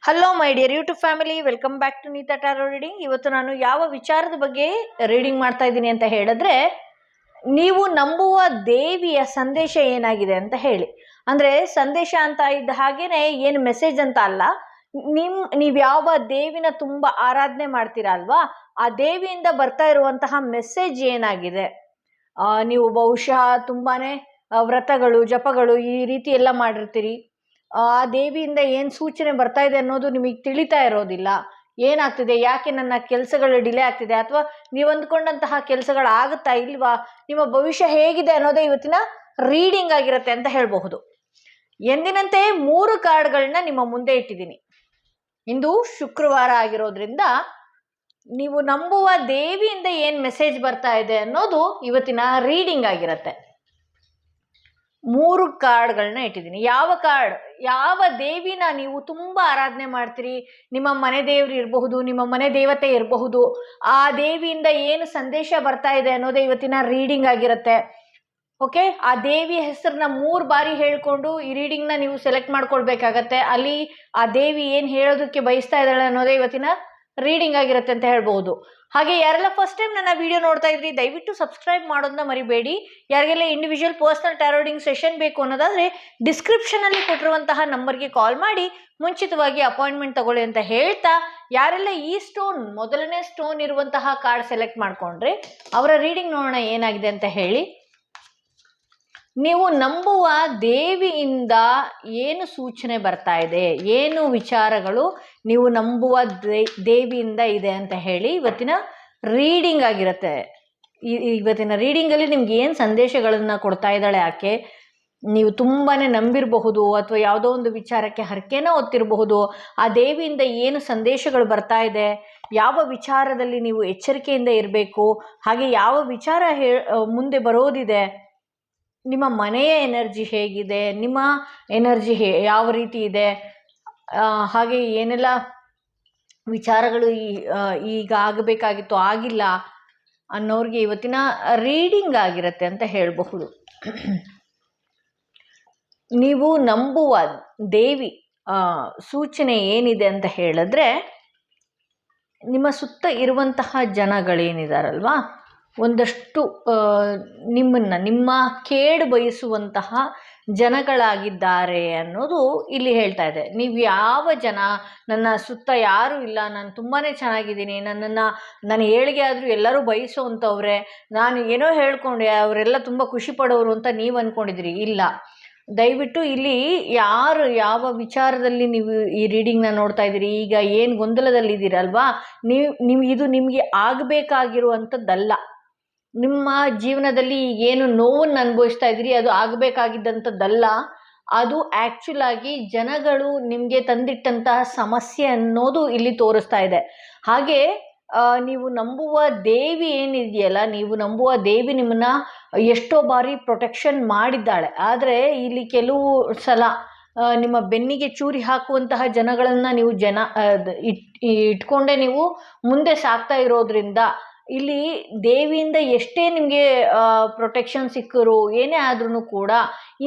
Hello my dear YouTube family, welcome back to Neeta tarot reading. ಇವತ್ತು ನಾನು ಯಾವ ವಿಚಾರದ ಬಗ್ಗೆ ರೀಡಿಂಗ್ ಮಾಡ್ತಾ ಇದ್ದೀನಿ ಅಂತ ಹೇಳಿದ್ರೆ, ನೀವು ನಂಬುವ ದೇವಿಯ ಸಂದೇಶ ಏನಾಗಿದೆ ಅಂತ ಹೇಳಿ. ಅಂದರೆ ಸಂದೇಶ ಅಂತ ಇದ್ದ ಹಾಗೇನೆ ಏನು ಮೆಸೇಜ್ ಅಂತ ಅಲ್ಲ. ನೀವು ಯಾವ ದೇವಿನ ತುಂಬ ಆರಾಧನೆ ಮಾಡ್ತೀರಾ ಅಲ್ವಾ, ಆ ದೇವಿಯಿಂದ ಬರ್ತಾ ಇರುವಂತಹ ಮೆಸೇಜ್ ಏನಾಗಿದೆ. ನೀವು ಬಹುಶಃ ತುಂಬಾನೇ ವ್ರತಗಳು ಜಪಗಳು ಈ ರೀತಿ ಎಲ್ಲ ಮಾಡಿರ್ತೀರಿ. ಆ ದೇವಿಯಿಂದ ಏನು ಸೂಚನೆ ಬರ್ತಾ ಇದೆ ಅನ್ನೋದು ನಿಮಗೆ ತಿಳಿತಾ ಇರೋದಿಲ್ಲ. ಏನಾಗ್ತಿದೆ, ಯಾಕೆ ನನ್ನ ಕೆಲಸಗಳು ಡಿಲೇ ಆಗ್ತಿದೆ, ಅಥವಾ ನೀವು ಅಂದ್ಕೊಂಡಂತಹ ಕೆಲಸಗಳು ಆಗುತ್ತಾ ಇಲ್ವಾ, ನಿಮ್ಮ ಭವಿಷ್ಯ ಹೇಗಿದೆ ಅನ್ನೋದೇ ಇವತ್ತಿನ ರೀಡಿಂಗ್ ಆಗಿರುತ್ತೆ ಅಂತ ಹೇಳಬಹುದು. ಎಂದಿನಂತೆ 3 ಕಾರ್ಡ್ಗಳನ್ನ ನಿಮ್ಮ ಮುಂದೆ ಇಟ್ಟಿದ್ದೀನಿ. ಇಂದು ಶುಕ್ರವಾರ ಆಗಿರೋದ್ರಿಂದ ನೀವು ನಂಬುವ ದೇವಿಯಿಂದ ಏನು ಮೆಸೇಜ್ ಬರ್ತಾ ಇದೆ ಅನ್ನೋದು ಇವತ್ತಿನ ರೀಡಿಂಗ್ ಆಗಿರುತ್ತೆ. 3 ಕಾರ್ಡ್ಗಳನ್ನ ಇಟ್ಟಿದ್ದೀನಿ. ಯಾವ ದೇವಿನ ನೀವು ತುಂಬ ಆರಾಧನೆ ಮಾಡ್ತೀರಿ, ನಿಮ್ಮ ಮನೆ ದೇವರು ಇರಬಹುದು, ನಿಮ್ಮ ಮನೆ ದೇವತೆ ಇರಬಹುದು, ಆ ದೇವಿಯಿಂದ ಏನು ಸಂದೇಶ ಬರ್ತಾ ಇದೆ ಅನ್ನೋದೇ ಇವತ್ತಿನ ರೀಡಿಂಗ್ ಆಗಿರುತ್ತೆ. ಓಕೆ, ಆ ದೇವಿ ಹೆಸರನ್ನ 3 ಬಾರಿ ಹೇಳ್ಕೊಂಡು ಈ ರೀಡಿಂಗ್ನ ನೀವು ಸೆಲೆಕ್ಟ್ ಮಾಡ್ಕೊಳ್ಬೇಕಾಗತ್ತೆ. ಅಲ್ಲಿ ಆ ದೇವಿ ಏನು ಹೇಳೋದಕ್ಕೆ ಬಯಸ್ತಾ ಇದ್ದಾಳೆ ಅನ್ನೋದೇ ಇವತ್ತಿನ ರೀಡಿಂಗ್ ಆಗಿರುತ್ತೆ ಅಂತ ಹೇಳ್ಬಹುದು. ಹಾಗೆ ಯಾರೆಲ್ಲ ಫಸ್ಟ್ ಟೈಮ್ ನನ್ನ ವಿಡಿಯೋ ನೋಡ್ತಾ ಇದ್ರಿ, ದಯವಿಟ್ಟು ಸಬ್ಸ್ಕ್ರೈಬ್ ಮಾಡೋದನ್ನ ಮರಿಬೇಡಿ. ಯಾರಿಗೆಲ್ಲ ಇಂಡಿವಿಜುವಲ್ ಪರ್ಸನಲ್ ಟಾರೋ ರೀಡಿಂಗ್ ಸೆಷನ್ ಬೇಕು ಅನ್ನೋದಾದ್ರೆ ಡಿಸ್ಕ್ರಿಪ್ಷನಲ್ಲಿ ಕೊಟ್ಟಿರುವಂತಹ ನಂಬರ್ಗೆ ಕಾಲ್ ಮಾಡಿ ಮುಂಚಿತವಾಗಿ ಅಪಾಯಿಂಟ್ಮೆಂಟ್ ತಗೊಳ್ಳಿ ಅಂತ ಹೇಳ್ತಾ, ಯಾರೆಲ್ಲ ಈ ಸ್ಟೋನ್ ಮೊದಲನೇ ಸ್ಟೋನ್ ಇರುವಂತಹ ಕಾರ್ಡ್ ಸೆಲೆಕ್ಟ್ ಮಾಡ್ಕೊಂಡ್ರೆ ಅವರ ರೀಡಿಂಗ್ ನೋಡೋಣ ಏನಾಗಿದೆ ಅಂತ ಹೇಳಿ. ನೀವು ನಂಬುವ ದೇವಿಯಿಂದ ಏನು ಸೂಚನೆ ಬರ್ತಾ ಇದೆ, ಏನು ವಿಚಾರಗಳು ನೀವು ನಂಬುವ ದೇವಿಯಿಂದ ಇದೆ ಅಂತ ಹೇಳಿ ಇವತ್ತಿನ ರೀಡಿಂಗ್ ಆಗಿರುತ್ತೆ. ಇವತ್ತಿನ ರೀಡಿಂಗಲ್ಲಿ ನಿಮ್ಗೆ ಏನು ಸಂದೇಶಗಳನ್ನು ಕೊಡ್ತಾ ಇದ್ದಾಳೆ ಆಕೆ, ನೀವು ತುಂಬಾ ನಂಬಿರಬಹುದು ಅಥವಾ ಯಾವುದೋ ಒಂದು ವಿಚಾರಕ್ಕೆ ಹರಕೆನ ಹೊತ್ತಿರಬಹುದು. ಆ ದೇವಿಯಿಂದ ಏನು ಸಂದೇಶಗಳು ಬರ್ತಾ ಇದೆ, ಯಾವ ವಿಚಾರದಲ್ಲಿ ನೀವು ಎಚ್ಚರಿಕೆಯಿಂದ ಇರಬೇಕು, ಹಾಗೆ ಯಾವ ವಿಚಾರ ಮುಂದೆ ಬರೋದಿದೆ, ನಿಮ್ಮ ಮನೆಯ ಎನರ್ಜಿ ಹೇಗಿದೆ, ನಿಮ್ಮ ಎನರ್ಜಿ ಯಾವ ರೀತಿ ಇದೆ, ಹಾಗೆ ಏನೆಲ್ಲ ವಿಚಾರಗಳು ಈಗ ಆಗಬೇಕಾಗಿತ್ತು ಆಗಿಲ್ಲ ಅನ್ನೋರಿಗೆ ಇವತ್ತಿನ ರೀಡಿಂಗ್ ಆಗಿರುತ್ತೆ ಅಂತ ಹೇಳಬಹುದು. ನೀವು ನಂಬುವ ದೇವಿ ಸೂಚನೆ ಏನಿದೆ ಅಂತ ಹೇಳಿದ್ರೆ, ನಿಮ್ಮ ಸುತ್ತ ಇರುವಂತಹ ಜನಗಳೇನಿದಾರಲ್ವಾ, ಒಂದಷ್ಟು ನಿಮ್ಮ ಕೇಡು ಬಯಸುವಂತಹ ಜನಗಳಾಗಿದ್ದಾರೆ ಅನ್ನೋದು ಇಲ್ಲಿ ಹೇಳ್ತಾ ಇದೆ. ನೀವು ಯಾವ ಜನ, ನನ್ನ ಸುತ್ತ ಯಾರೂ ಇಲ್ಲ, ನಾನು ತುಂಬಾ ಚೆನ್ನಾಗಿದ್ದೀನಿ, ನನ್ನ ಏಳಿಗೆ ಆದರೂ ಎಲ್ಲರೂ ಬಯಸುವಂಥವ್ರೆ, ನಾನು ಏನೋ ಹೇಳ್ಕೊಂಡೆ ಅವರೆಲ್ಲ ತುಂಬ ಖುಷಿ ಪಡೋರು ಅಂತ ನೀವು ಅಂದ್ಕೊಂಡಿದ್ದೀರಿ. ಇಲ್ಲ, ದಯವಿಟ್ಟು ಇಲ್ಲಿ ಯಾವ ವಿಚಾರದಲ್ಲಿ ನೀವು ಈ ರೀಡಿಂಗ್ನ ನೋಡ್ತಾ ಇದ್ದೀರಿ, ಈಗ ಏನು ಗೊಂದಲದಲ್ಲಿದ್ದೀರಲ್ವಾ, ಇದು ನಿಮಗೆ ಆಗಬೇಕಾಗಿರುವಂಥದ್ದಲ್ಲ. ನಿಮ್ಮ ಜೀವನದಲ್ಲಿ ಏನು ನೋವನ್ನು ಅನುಭವಿಸ್ತಾ ಇದ್ದೀರಿ ಅದು ಆಗಬೇಕಾಗಿದ್ದಂಥದ್ದಲ್ಲ. ಅದು ಆ್ಯಕ್ಚುಲ್ ಆಗಿ ಜನಗಳು ನಿಮಗೆ ತಂದಿಟ್ಟಂತಹ ಸಮಸ್ಯೆ ಅನ್ನೋದು ಇಲ್ಲಿ ತೋರಿಸ್ತಾ ಇದೆ. ಹಾಗೆ ನೀವು ನಂಬುವ ದೇವಿ ಏನಿದೆಯಲ್ಲ, ನೀವು ನಂಬುವ ದೇವಿ ನಿಮ್ಮನ್ನ ಎಷ್ಟೋ ಬಾರಿ ಪ್ರೊಟೆಕ್ಷನ್ ಮಾಡಿದ್ದಾಳೆ. ಆದರೆ ಇಲ್ಲಿ ಕೆಲವು ಸಲ ನಿಮ್ಮ ಬೆನ್ನಿಗೆ ಚೂರಿ ಹಾಕುವಂತಹ ಜನಗಳನ್ನು ನೀವು ಇಟ್ಕೊಂಡೇ ನೀವು ಮುಂದೆ ಸಾಗ್ತಾ ಇರೋದ್ರಿಂದ, ಇಲ್ಲಿ ದೇವಿಯಿಂದ ಎಷ್ಟೇ ನಿಮಗೆ ಪ್ರೊಟೆಕ್ಷನ್ ಸಿಕ್ಕರು ಏನೇ ಆದ್ರೂ ಕೂಡ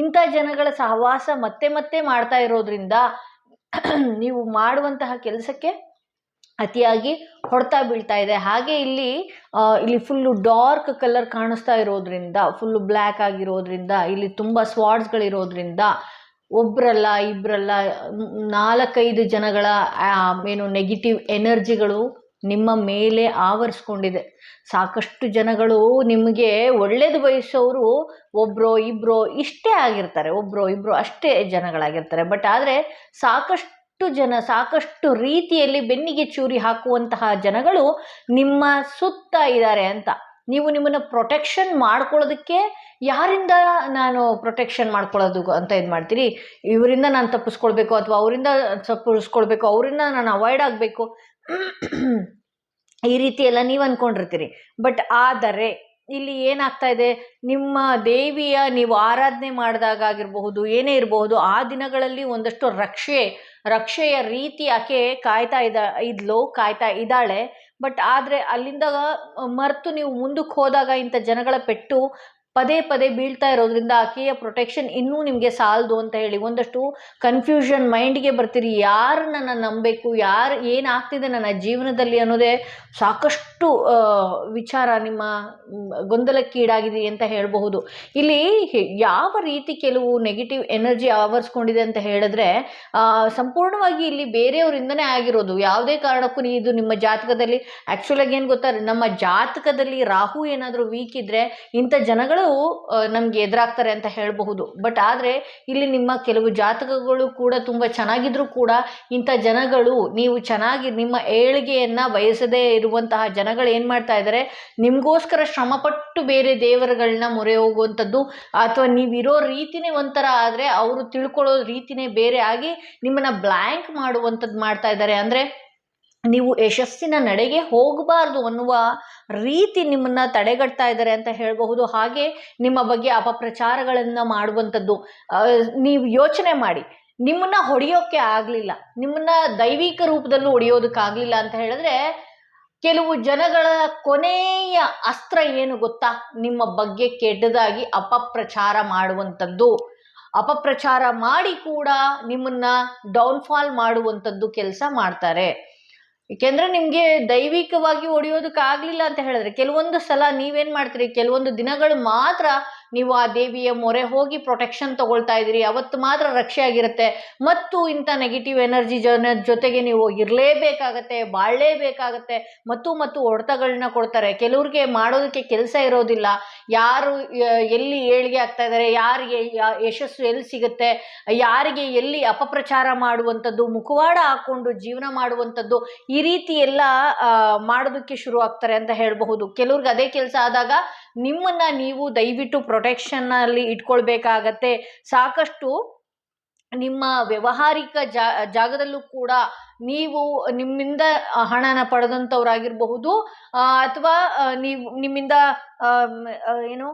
ಇಂಥ ಜನಗಳ ಸಹವಾಸ ಮತ್ತೆ ಮತ್ತೆ ಮಾಡ್ತಾ ಇರೋದ್ರಿಂದ ನೀವು ಮಾಡುವಂತಹ ಕೆಲಸಕ್ಕೆ ಅತಿಯಾಗಿ ಹೊಡೆತ ಬೀಳ್ತಾ ಇದೆ. ಹಾಗೆ ಇಲ್ಲಿ ಫುಲ್ಲು ಡಾರ್ಕ್ ಕಲರ್ ಕಾಣಿಸ್ತಾ ಇರೋದ್ರಿಂದ, ಫುಲ್ಲು ಬ್ಲ್ಯಾಕ್ ಆಗಿರೋದ್ರಿಂದ, ಇಲ್ಲಿ ತುಂಬ ಸ್ವಾಟ್ಸ್ಗಳಿರೋದ್ರಿಂದ ಒಬ್ಬರಲ್ಲ ಇಬ್ಬರಲ್ಲ 4-5 ಜನಗಳ ಏನು ನೆಗೆಟಿವ್ ಎನರ್ಜಿಗಳು ನಿಮ್ಮ ಮೇಲೆ ಆವರಿಸ್ಕೊಂಡಿದೆ. ಸಾಕಷ್ಟು ಜನಗಳು ನಿಮಗೆ ಒಳ್ಳೇದು ಬಯಸೋರು ಒಬ್ಬರೋ ಇಬ್ಬರೋ ಇಷ್ಟೇ ಆಗಿರ್ತಾರೆ, ಒಬ್ಬರೋ ಇಬ್ಬರೋ ಅಷ್ಟೇ ಜನಗಳಾಗಿರ್ತಾರೆ. ಬಟ್ ಆದರೆ ಸಾಕಷ್ಟು ರೀತಿಯಲ್ಲಿ ಬೆನ್ನಿಗೆ ಚೂರಿ ಹಾಕುವಂತಹ ಜನಗಳು ನಿಮ್ಮ ಸುತ್ತ ಇದ್ದಾರೆ ಅಂತ. ನೀವು ನಿಮ್ಮನ್ನು ಪ್ರೊಟೆಕ್ಷನ್ ಮಾಡ್ಕೊಳ್ಳೋದಕ್ಕೆ ಯಾರಿಂದ ನಾನು ಪ್ರೊಟೆಕ್ಷನ್ ಮಾಡ್ಕೊಳ್ಳೋದು ಅಂತ ಇದು ಮಾಡ್ತೀರಿ, ಇವರಿಂದ ನಾನು ತಪ್ಪಿಸ್ಕೊಳ್ಬೇಕು ಅಥವಾ ಅವರಿಂದ ತಪ್ಪಿಸ್ಕೊಳ್ಬೇಕು, ಅವರಿಂದ ನಾನು ಅವಾಯ್ಡ್ ಆಗಬೇಕು, ಈ ರೀತಿ ಎಲ್ಲ ನೀವು ಅಂದ್ಕೊಂಡಿರ್ತೀರಿ. ಬಟ್ ಆದರೆ ಇಲ್ಲಿ ಏನಾಗ್ತಾ ಇದೆ, ನಿಮ್ಮ ದೇವಿಯ ನೀವು ಆರಾಧನೆ ಮಾಡಿದಾಗ ಆಗಿರಬಹುದು, ಏನೇ ಇರಬಹುದು, ಆ ದಿನಗಳಲ್ಲಿ ಒಂದಷ್ಟು ರಕ್ಷೆಯ ರೀತಿ ಆಕೆ ಕಾಯ್ತಾ ಇದ್ದಾಳೆ. ಬಟ್ ಆದರೆ ಅಲ್ಲಿಂದ ಮರೆತು ನೀವು ಮುಂದಕ್ಕೆ ಹೋದಾಗ ಇಂಥ ಜನಗಳ ಪೆಟ್ಟು ಪದೇ ಪದೇ ಬೀಳ್ತಾ ಇರೋದ್ರಿಂದ ಆಕೆಯ ಪ್ರೊಟೆಕ್ಷನ್ ಇನ್ನೂ ನಿಮಗೆ ಸಾಲದು ಅಂತ ಹೇಳಿ ಒಂದಷ್ಟು ಕನ್ಫ್ಯೂಷನ್ ಮೈಂಡ್ಗೆ ಬರ್ತೀರಿ. ಯಾರನ್ನ ನಾನು ನಂಬಬೇಕು, ಯಾರು ಏನಾಗ್ತಿದೆ ನನ್ನ ಜೀವನದಲ್ಲಿ ಅನ್ನೋದೇ ಸಾಕಷ್ಟು ವಿಚಾರ ನಿಮ್ಮ ಗೊಂದಲಕ್ಕೀಡಾಗಿದೆ ಅಂತ ಹೇಳಬಹುದು. ಇಲ್ಲಿ ಯಾವ ರೀತಿ ಕೆಲವು ನೆಗೆಟಿವ್ ಎನರ್ಜಿ ಆವರಿಸ್ಕೊಂಡಿದೆ ಅಂತ ಹೇಳಿದ್ರೆ ಸಂಪೂರ್ಣವಾಗಿ ಇಲ್ಲಿ ಬೇರೆಯವರಿಂದನೇ ಆಗಿರೋದು. ಯಾವುದೇ ಕಾರಣಕ್ಕೂ ಇದು ನಿಮ್ಮ ಜಾತಕದಲ್ಲಿ ಆ್ಯಕ್ಚುಲ್ ಆಗಿ ಏನು ಗೊತ್ತಾ, ನಮ್ಮ ಜಾತಕದಲ್ಲಿ ರಾಹು ಏನಾದರೂ ವೀಕ್ ಇದ್ದರೆ ಇಂಥ ಜನಗಳು ನಮ್ಗೆ ಎದುರಾಗ್ತಾರೆ ಅಂತ ಹೇಳಬಹುದು. ಬಟ್ ಆದರೆ ಇಲ್ಲಿ ನಿಮ್ಮ ಕೆಲವು ಜಾತಕಗಳು ಕೂಡ ತುಂಬ ಚೆನ್ನಾಗಿದ್ರು ಕೂಡ ಇಂಥ ಜನಗಳು, ನೀವು ಚೆನ್ನಾಗಿ ನಿಮ್ಮ ಏಳಿಗೆಯನ್ನು ಬಯಸದೇ ಇರುವಂತಹ ಜನಗಳು ಏನು ಮಾಡ್ತಾ ಇದ್ದಾರೆ, ನಿಮಗೋಸ್ಕರ ಶ್ರಮಪಟ್ಟು ಬೇರೆ ದೇವರುಗಳನ್ನ ಮೊರೆ ಹೋಗುವಂಥದ್ದು, ಅಥವಾ ನೀವಿರೋ ರೀತಿನೇ ಒಂಥರ ಆದರೆ ಅವರು ತಿಳ್ಕೊಳ್ಳೋ ರೀತಿನೇ ಬೇರೆ ಆಗಿ ನಿಮ್ಮನ್ನು ಬ್ಲ್ಯಾಂಕ್ ಮಾಡುವಂಥದ್ದು ಮಾಡ್ತಾ ಇದ್ದಾರೆ. ಅಂದರೆ ನೀವು ಯಶಸ್ಸಿನ ನಡೆಗೆ ಹೋಗಬಾರ್ದು ಅನ್ನುವ ರೀತಿ ನಿಮ್ಮನ್ನು ತಡೆಗಟ್ತಾ ಇದ್ದಾರೆ ಅಂತ ಹೇಳಬಹುದು. ಹಾಗೆ ನಿಮ್ಮ ಬಗ್ಗೆ ಅಪಪ್ರಚಾರಗಳನ್ನು ಮಾಡುವಂಥದ್ದು. ನೀವು ಯೋಚನೆ ಮಾಡಿ, ನಿಮ್ಮನ್ನ ಹೊಡೆಯೋಕ್ಕೆ ಆಗಲಿಲ್ಲ, ನಿಮ್ಮನ್ನ ದೈವಿಕ ರೂಪದಲ್ಲೂ ಹೊಡೆಯೋದಕ್ಕಾಗಲಿಲ್ಲ ಅಂತ ಹೇಳಿದ್ರೆ ಕೆಲವು ಜನಗಳ ಕೊನೆಯ ಅಸ್ತ್ರ ಏನು ಗೊತ್ತಾ, ನಿಮ್ಮ ಬಗ್ಗೆ ಕೆಟ್ಟದಾಗಿ ಅಪಪ್ರಚಾರ ಮಾಡುವಂಥದ್ದು. ಅಪಪ್ರಚಾರ ಮಾಡಿ ಕೂಡ ನಿಮ್ಮನ್ನ ಡೌನ್ಫಾಲ್ ಮಾಡುವಂಥದ್ದು ಕೆಲಸ ಮಾಡ್ತಾರೆ. ಏಕೆಂದರೆ ನಿಮಗೆ ದೈವಿಕವಾಗಿ ಹೊಡೆಯೋದಕ್ಕಾಗಲಿಲ್ಲ ಅಂತ ಹೇಳಿದ್ರೆ ಕೆಲವೊಂದು ಸಲ ನೀವೇನು ಮಾಡ್ತೀರಿ, ಕೆಲವೊಂದು ದಿನಗಳು ಮಾತ್ರ ನೀವು ಆ ದೇವಿಯ ಮೊರೆ ಹೋಗಿ ಪ್ರೊಟೆಕ್ಷನ್ ತಗೊಳ್ತಾ ಇದ್ದೀರಿ, ಅವತ್ತು ಮಾತ್ರ ರಕ್ಷೆ ಆಗಿರುತ್ತೆ. ಮತ್ತು ಇಂಥ ನೆಗೆಟಿವ್ ಎನರ್ಜಿ ಜೊತೆಗೆ ನೀವು ಇರಲೇಬೇಕಾಗತ್ತೆ, ಬಾಳಲೇಬೇಕಾಗತ್ತೆ, ಮತ್ತು ಹೊಡೆತಗಳನ್ನ ಕೊಡ್ತಾರೆ. ಕೆಲವ್ರಿಗೆ ಮಾಡೋದಕ್ಕೆ ಕೆಲಸ ಇರೋದಿಲ್ಲ, ಯಾರು ಎಲ್ಲಿ ಏಳಿಗೆ ಆಗ್ತಾ ಇದ್ದಾರೆ, ಯಾರಿಗೆ ಯಶಸ್ಸು ಎಲ್ಲಿ ಸಿಗುತ್ತೆ, ಯಾರಿಗೆ ಎಲ್ಲಿ ಅಪಪ್ರಚಾರ ಮಾಡುವಂಥದ್ದು, ಮುಖವಾಡ ಹಾಕ್ಕೊಂಡು ಜೀವನ ಮಾಡುವಂಥದ್ದು, ಈ ರೀತಿ ಎಲ್ಲ ಮಾಡೋದಕ್ಕೆ ಶುರು ಆಗ್ತಾರೆ ಅಂತ ಹೇಳಬಹುದು. ಕೆಲವ್ರಿಗೆ ಅದೇ ಕೆಲಸ ಆದಾಗ ನಿಮ್ಮನ್ನ ನೀವು ದಯವಿಟ್ಟು ಪ್ರೊಟೆಕ್ಷನ್ನಲ್ಲಿ ಇಟ್ಕೊಳ್ಬೇಕಾಗತ್ತೆ. ಸಾಕಷ್ಟು ನಿಮ್ಮ ವ್ಯಾವಹಾರಿಕ ಜಾಗದಲ್ಲೂ ಕೂಡ ನೀವು ನಿಮ್ಮಿಂದ ಹಣನ ಪಡೆದಂಥವ್ರಾಗಿರಬಹುದು, ಅಥವಾ ನೀವು ನಿಮ್ಮಿಂದ ಏನು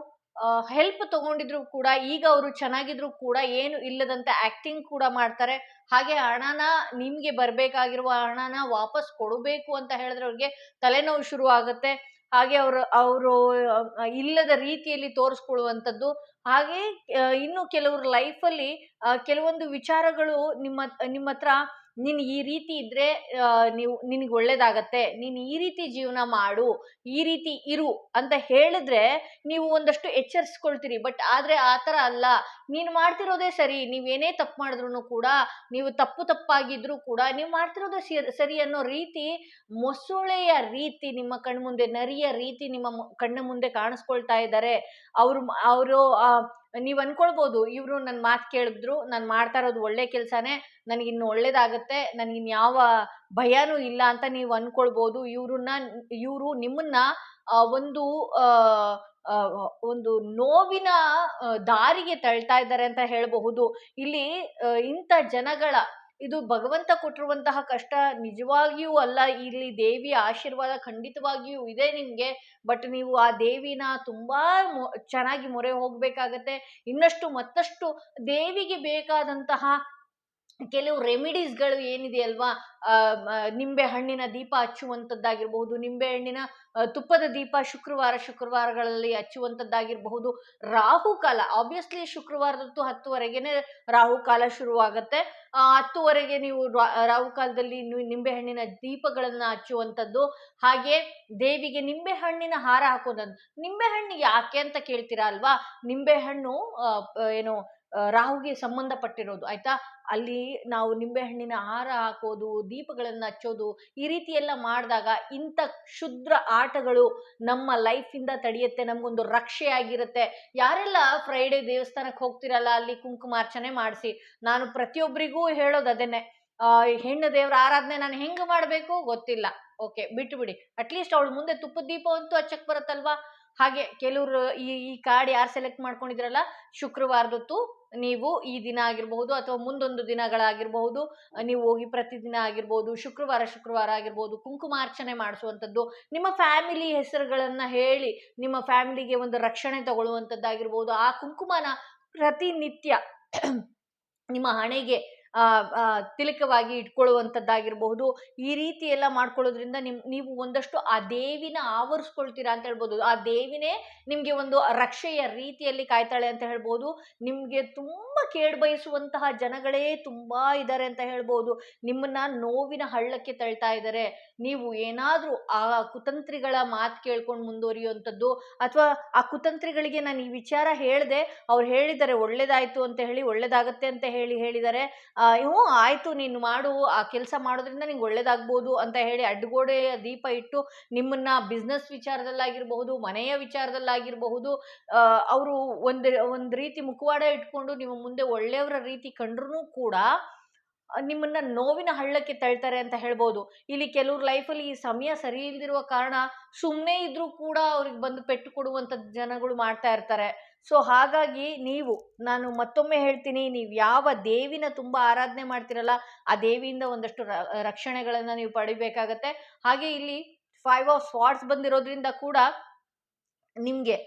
ಹೆಲ್ಪ್ ತಗೊಂಡಿದ್ರು ಕೂಡ ಈಗ ಅವರು ಚೆನ್ನಾಗಿದ್ರು ಕೂಡ ಏನು ಇಲ್ಲದಂತೆ ಆ್ಯಕ್ಟಿಂಗ್ ಕೂಡ ಮಾಡ್ತಾರೆ. ಹಾಗೆ ಹಣನ ನಿಮಗೆ ಬರಬೇಕಾಗಿರುವ ಹಣನ ವಾಪಸ್ ಕೊಡಬೇಕು ಅಂತ ಹೇಳಿದ್ರೆ ಅವ್ರಿಗೆ ತಲೆನೋವು ಶುರು ಆಗುತ್ತೆ. ಹಾಗೆ ಅವರು ಇಲ್ಲದ ರೀತಿಯಲ್ಲಿ ತೋರಿಸ್ಕೊಳ್ಳುವಂಥದ್ದು. ಹಾಗೆ ಇನ್ನು ಕೆಲವ್ರ ಲೈಫಲ್ಲಿ ಕೆಲವೊಂದು ವಿಚಾರಗಳು ನಿಮ್ಮ ಹತ್ರ, ನೀನು ಈ ರೀತಿ ಇದ್ರೆ ನಿನಗೆ ಒಳ್ಳೇದಾಗತ್ತೆ, ನೀನು ಈ ರೀತಿ ಜೀವನ ಮಾಡು, ಈ ರೀತಿ ಇರು ಅಂತ ಹೇಳಿದ್ರೆ ನೀವು ಒಂದಷ್ಟು ಎಚ್ಚರಿಸ್ಕೊಳ್ತೀರಿ. ಬಟ್ ಆದರೆ ಆ ಥರ ಅಲ್ಲ, ನೀನು ಮಾಡ್ತಿರೋದೇ ಸರಿ, ನೀವೇನೇ ತಪ್ಪು ಮಾಡಿದ್ರು ಕೂಡ, ನೀವು ತಪ್ಪಾಗಿದ್ರೂ ಕೂಡ ನೀವು ಮಾಡ್ತಿರೋದೇ ಸರಿ ಅನ್ನೋ ರೀತಿ, ಮೊಸಳೆಯ ರೀತಿ ನಿಮ್ಮ ಕಣ್ಮುಂದೆ, ನರಿಯ ರೀತಿ ನಿಮ್ಮ ಕಣ್ಣ ಮುಂದೆ ಕಾಣಿಸ್ಕೊಳ್ತಾ ಇದ್ದಾರೆ. ಅವರು ನೀವು ಅನ್ಕೊಳ್ಬೋದು, ಇವರು ನನ್ನ ಮಾತು ಕೇಳಿದ್ರು, ನಾನು ಮಾಡ್ತಾ ಇರೋದು ಒಳ್ಳೆ ಕೆಲಸನೇ, ನನಗಿನ್ನು ಒಳ್ಳೇದಾಗತ್ತೆ, ನನಗಿನ್ನು ಯಾವ ಭಯನೂ ಇಲ್ಲ ಅಂತ ನೀವು ಅನ್ಕೊಳ್ಬೋದು. ಇವರು ನಿಮ್ಮನ್ನ ಒಂದು ನೋವಿನ ದಾರಿಗೆ ತಳ್ತಾ ಇದ್ದಾರೆ ಅಂತ ಹೇಳಬಹುದು. ಇಲ್ಲಿ ಇಂಥ ಜನಗಳ, ಇದು ಭಗವಂತ ಕೊಟ್ಟಿರುವಂತಹ ಕಷ್ಟ ನಿಜವಾಗಿಯೂ ಅಲ್ಲ, ಇಲ್ಲಿ ದೇವಿಯ ಆಶೀರ್ವಾದ ಖಂಡಿತವಾಗಿಯೂ ಇದೆ ನಿಮಗೆ. ಬಟ್ ನೀವು ಆ ದೇವಿನ ತುಂಬಾ ಚೆನ್ನಾಗಿ ಮೊರೆ ಹೋಗಬೇಕಾಗತ್ತೆ. ಮತ್ತಷ್ಟು ದೇವಿಗೆ ಬೇಕಾದಂತಹ ಕೆಲವು ರೆಮಿಡೀಸ್ಗಳು ಏನಿದೆ ಅಲ್ವಾ, ನಿಂಬೆ ಹಣ್ಣಿನ ದೀಪ ಹಚ್ಚುವಂಥದ್ದಾಗಿರ್ಬಹುದು, ನಿಂಬೆ ಹಣ್ಣಿನ ತುಪ್ಪದ ದೀಪ ಶುಕ್ರವಾರಗಳಲ್ಲಿ ಹಚ್ಚುವಂಥದ್ದಾಗಿರಬಹುದು. ರಾಹುಕಾಲ ಆಬ್ವಿಯಸ್ಲಿ ಶುಕ್ರವಾರದತ್ತು 10ವರೆಗೇನೆ ರಾಹುಕಾಲ ಶುರುವಾಗುತ್ತೆ. 10ವರೆಗೆ ನೀವು ರಾಹುಕಾಲದಲ್ಲಿ ನಿಂಬೆ ಹಣ್ಣಿನ ದೀಪಗಳನ್ನ ಹಚ್ಚುವಂಥದ್ದು. ಹಾಗೆ ದೇವಿಗೆ ನಿಂಬೆ ಹಣ್ಣಿನ ಹಾರ ಹಾಕೋದಂತ. ನಿಂಬೆ ಹಣ್ಣು ಯಾಕೆ ಅಂತ ಕೇಳ್ತೀರಾ ಅಲ್ವಾ, ನಿಂಬೆ ಹಣ್ಣು ಏನು ರಾಹುಗೆ ಸಂಬಂಧಪಟ್ಟಿರೋದು, ಆಯ್ತಾ. ಅಲ್ಲಿ ನಾವು ನಿಂಬೆಹಣ್ಣಿನ ಹಾರ ಹಾಕೋದು, ದೀಪಗಳನ್ನು ಹಚ್ಚೋದು, ಈ ರೀತಿ ಎಲ್ಲ ಮಾಡಿದಾಗ ಇಂಥ ಕ್ಷುದ್ರ ಆಟಗಳು ನಮ್ಮ ಲೈಫಿಂದ ತಡೆಯುತ್ತೆ, ನಮಗೊಂದು ರಕ್ಷೆ ಆಗಿರುತ್ತೆ. ಯಾರೆಲ್ಲ ಫ್ರೈಡೇ ದೇವಸ್ಥಾನಕ್ಕೆ ಹೋಗ್ತಿರಲ್ಲ, ಅಲ್ಲಿ ಕುಂಕುಮಾರ್ಚನೆ ಮಾಡಿಸಿ. ನಾನು ಪ್ರತಿಯೊಬ್ಬರಿಗೂ ಹೇಳೋದು ಅದನ್ನೇ, ಹೆಣ್ಣು ದೇವರ ಆರಾಧನೆ ನಾನು ಹೆಂಗೆ ಮಾಡಬೇಕು ಗೊತ್ತಿಲ್ಲ, ಓಕೆ ಬಿಟ್ಟುಬಿಡಿ, ಅಟ್ಲೀಸ್ಟ್ ಅವಳು ಮುಂದೆ ತುಪ್ಪದ ದೀಪ ಅಂತೂ ಹಚ್ಚಕ್ಕೆ ಬರುತ್ತಲ್ವಾ. ಹಾಗೆ ಕೆಲವರು ಈ ಕಾರ್ಡ್ ಯಾರು ಸೆಲೆಕ್ಟ್ ಮಾಡ್ಕೊಂಡಿದ್ರಲ್ಲ, ಶುಕ್ರವಾರದೊತ್ತು ನೀವು ಈ ದಿನ ಆಗಿರಬಹುದು ಅಥವಾ ಮುಂದೊಂದು ದಿನಗಳಾಗಿರಬಹುದು, ನೀವು ಹೋಗಿ ಪ್ರತಿದಿನ ಆಗಿರ್ಬೋದು, ಶುಕ್ರವಾರ ಆಗಿರ್ಬೋದು, ಕುಂಕುಮಾರ್ಚನೆ ಮಾಡಿಸುವಂಥದ್ದು, ನಿಮ್ಮ ಫ್ಯಾಮಿಲಿ ಹೆಸರುಗಳನ್ನ ಹೇಳಿ ನಿಮ್ಮ ಫ್ಯಾಮಿಲಿಗೆ ಒಂದು ರಕ್ಷಣೆ ತಗೊಳ್ಳುವಂಥದ್ದಾಗಿರ್ಬೋದು. ಆ ಕುಂಕುಮನ ಪ್ರತಿನಿತ್ಯ ನಿಮ್ಮ ಹಣೆಗೆ ತಿಲಕವಾಗಿ ಇಟ್ಕೊಳ್ಳುವಂಥದ್ದಾಗಿರಬಹುದು. ಈ ರೀತಿ ಎಲ್ಲ ಮಾಡ್ಕೊಳ್ಳೋದ್ರಿಂದ ನೀವು ಒಂದಷ್ಟು ಆ ದೇವಿನ ಆವರಿಸ್ಕೊಳ್ತೀರಾ ಅಂತ ಹೇಳ್ಬೋದು. ಆ ದೇವಿನೇ ನಿಮಗೆ ಒಂದು ರಕ್ಷೆಯ ರೀತಿಯಲ್ಲಿ ಕಾಯ್ತಾಳೆ ಅಂತ ಹೇಳ್ಬೋದು. ನಿಮಗೆ ತುಂಬ ಕೇಡು ಬಯಸುವಂತಹ ಜನಗಳೇ ತುಂಬಾ ಇದ್ದಾರೆ ಅಂತ ಹೇಳ್ಬೋದು. ನಿಮ್ಮನ್ನ ನೋವಿನ ಹಳ್ಳಕ್ಕೆ ತಳ್ತಾ ಇದ್ದಾರೆ. ನೀವು ಏನಾದ್ರೂ ಆ ಕುತಂತ್ರಿಗಳ ಮಾತು ಕೇಳ್ಕೊಂಡು ಮುಂದುವರಿಯುವಂಥದ್ದು, ಅಥವಾ ಆ ಕುತಂತ್ರಿಗಳಿಗೆ ನಾನು ಈ ವಿಚಾರ ಹೇಳಿದೆ, ಅವ್ರು ಹೇಳಿದ್ದಾರೆ ಒಳ್ಳೇದಾಯ್ತು ಅಂತ ಹೇಳಿ, ಒಳ್ಳೇದಾಗತ್ತೆ ಅಂತ ಹೇಳಿದ್ದಾರೆ. ಹ್ಞೂ ಆಯ್ತು ನೀನು ಮಾಡು, ಆ ಕೆಲಸ ಮಾಡೋದ್ರಿಂದ ನಿಂಗೆ ಒಳ್ಳೇದಾಗ್ಬೋದು ಅಂತ ಹೇಳಿ ಅಡ್ಡಗೋಡೆಯ ದೀಪ ಇಟ್ಟು ನಿಮ್ಮನ್ನ ಬಿಸ್ನೆಸ್ ವಿಚಾರದಲ್ಲಾಗಿರಬಹುದು, ಮನೆಯ ವಿಚಾರದಲ್ಲಾಗಿರಬಹುದು, ಅವರು ಒಂದು ರೀತಿ ಮುಖವಾಡ ಇಟ್ಕೊಂಡು ನಿಮ್ಮ ಮುಂದೆ ಒಳ್ಳೆಯವರ ರೀತಿ ಕಂಡ್ರೂ ಕೂಡ ನಿಮ್ಮನ್ನ ನೋವಿನ ಹಳ್ಳಕ್ಕೆ ತಳ್ತಾರೆ ಅಂತ ಹೇಳ್ಬೋದು. ಇಲ್ಲಿ ಕೆಲವ್ರ ಲೈಫಲ್ಲಿ ಈ ಸಮಯ ಸರಿ ಇಲ್ದಿರುವ ಕಾರಣ ಸುಮ್ಮನೆ ಇದ್ರೂ ಕೂಡ ಅವ್ರಿಗೆ ಬಂದು ಪೆಟ್ಟು ಕೊಡುವಂಥ ಜನಗಳು ಮಾಡ್ತಾ ಇರ್ತಾರೆ. ಸೊ ಹಾಗಾಗಿ ನಾನು ಮತ್ತೊಮ್ಮೆ ಹೇಳ್ತೀನಿ, ನೀವು ಯಾವ ದೇವಿನ ತುಂಬಾ ಆರಾಧನೆ ಮಾಡ್ತಿರಲ್ಲ ಆ ದೇವಿಯಿಂದ ಒಂದಷ್ಟು ರಕ್ಷಣೆಗಳನ್ನ ನೀವು ಪಡಿಬೇಕಾಗತ್ತೆ. ಹಾಗೆ ಇಲ್ಲಿ 5 ಆಫ್ ಸ್ವಾರ್ಡ್ಸ್ ಬಂದಿರೋದ್ರಿಂದ ಕೂಡ ನಿಮಗೆ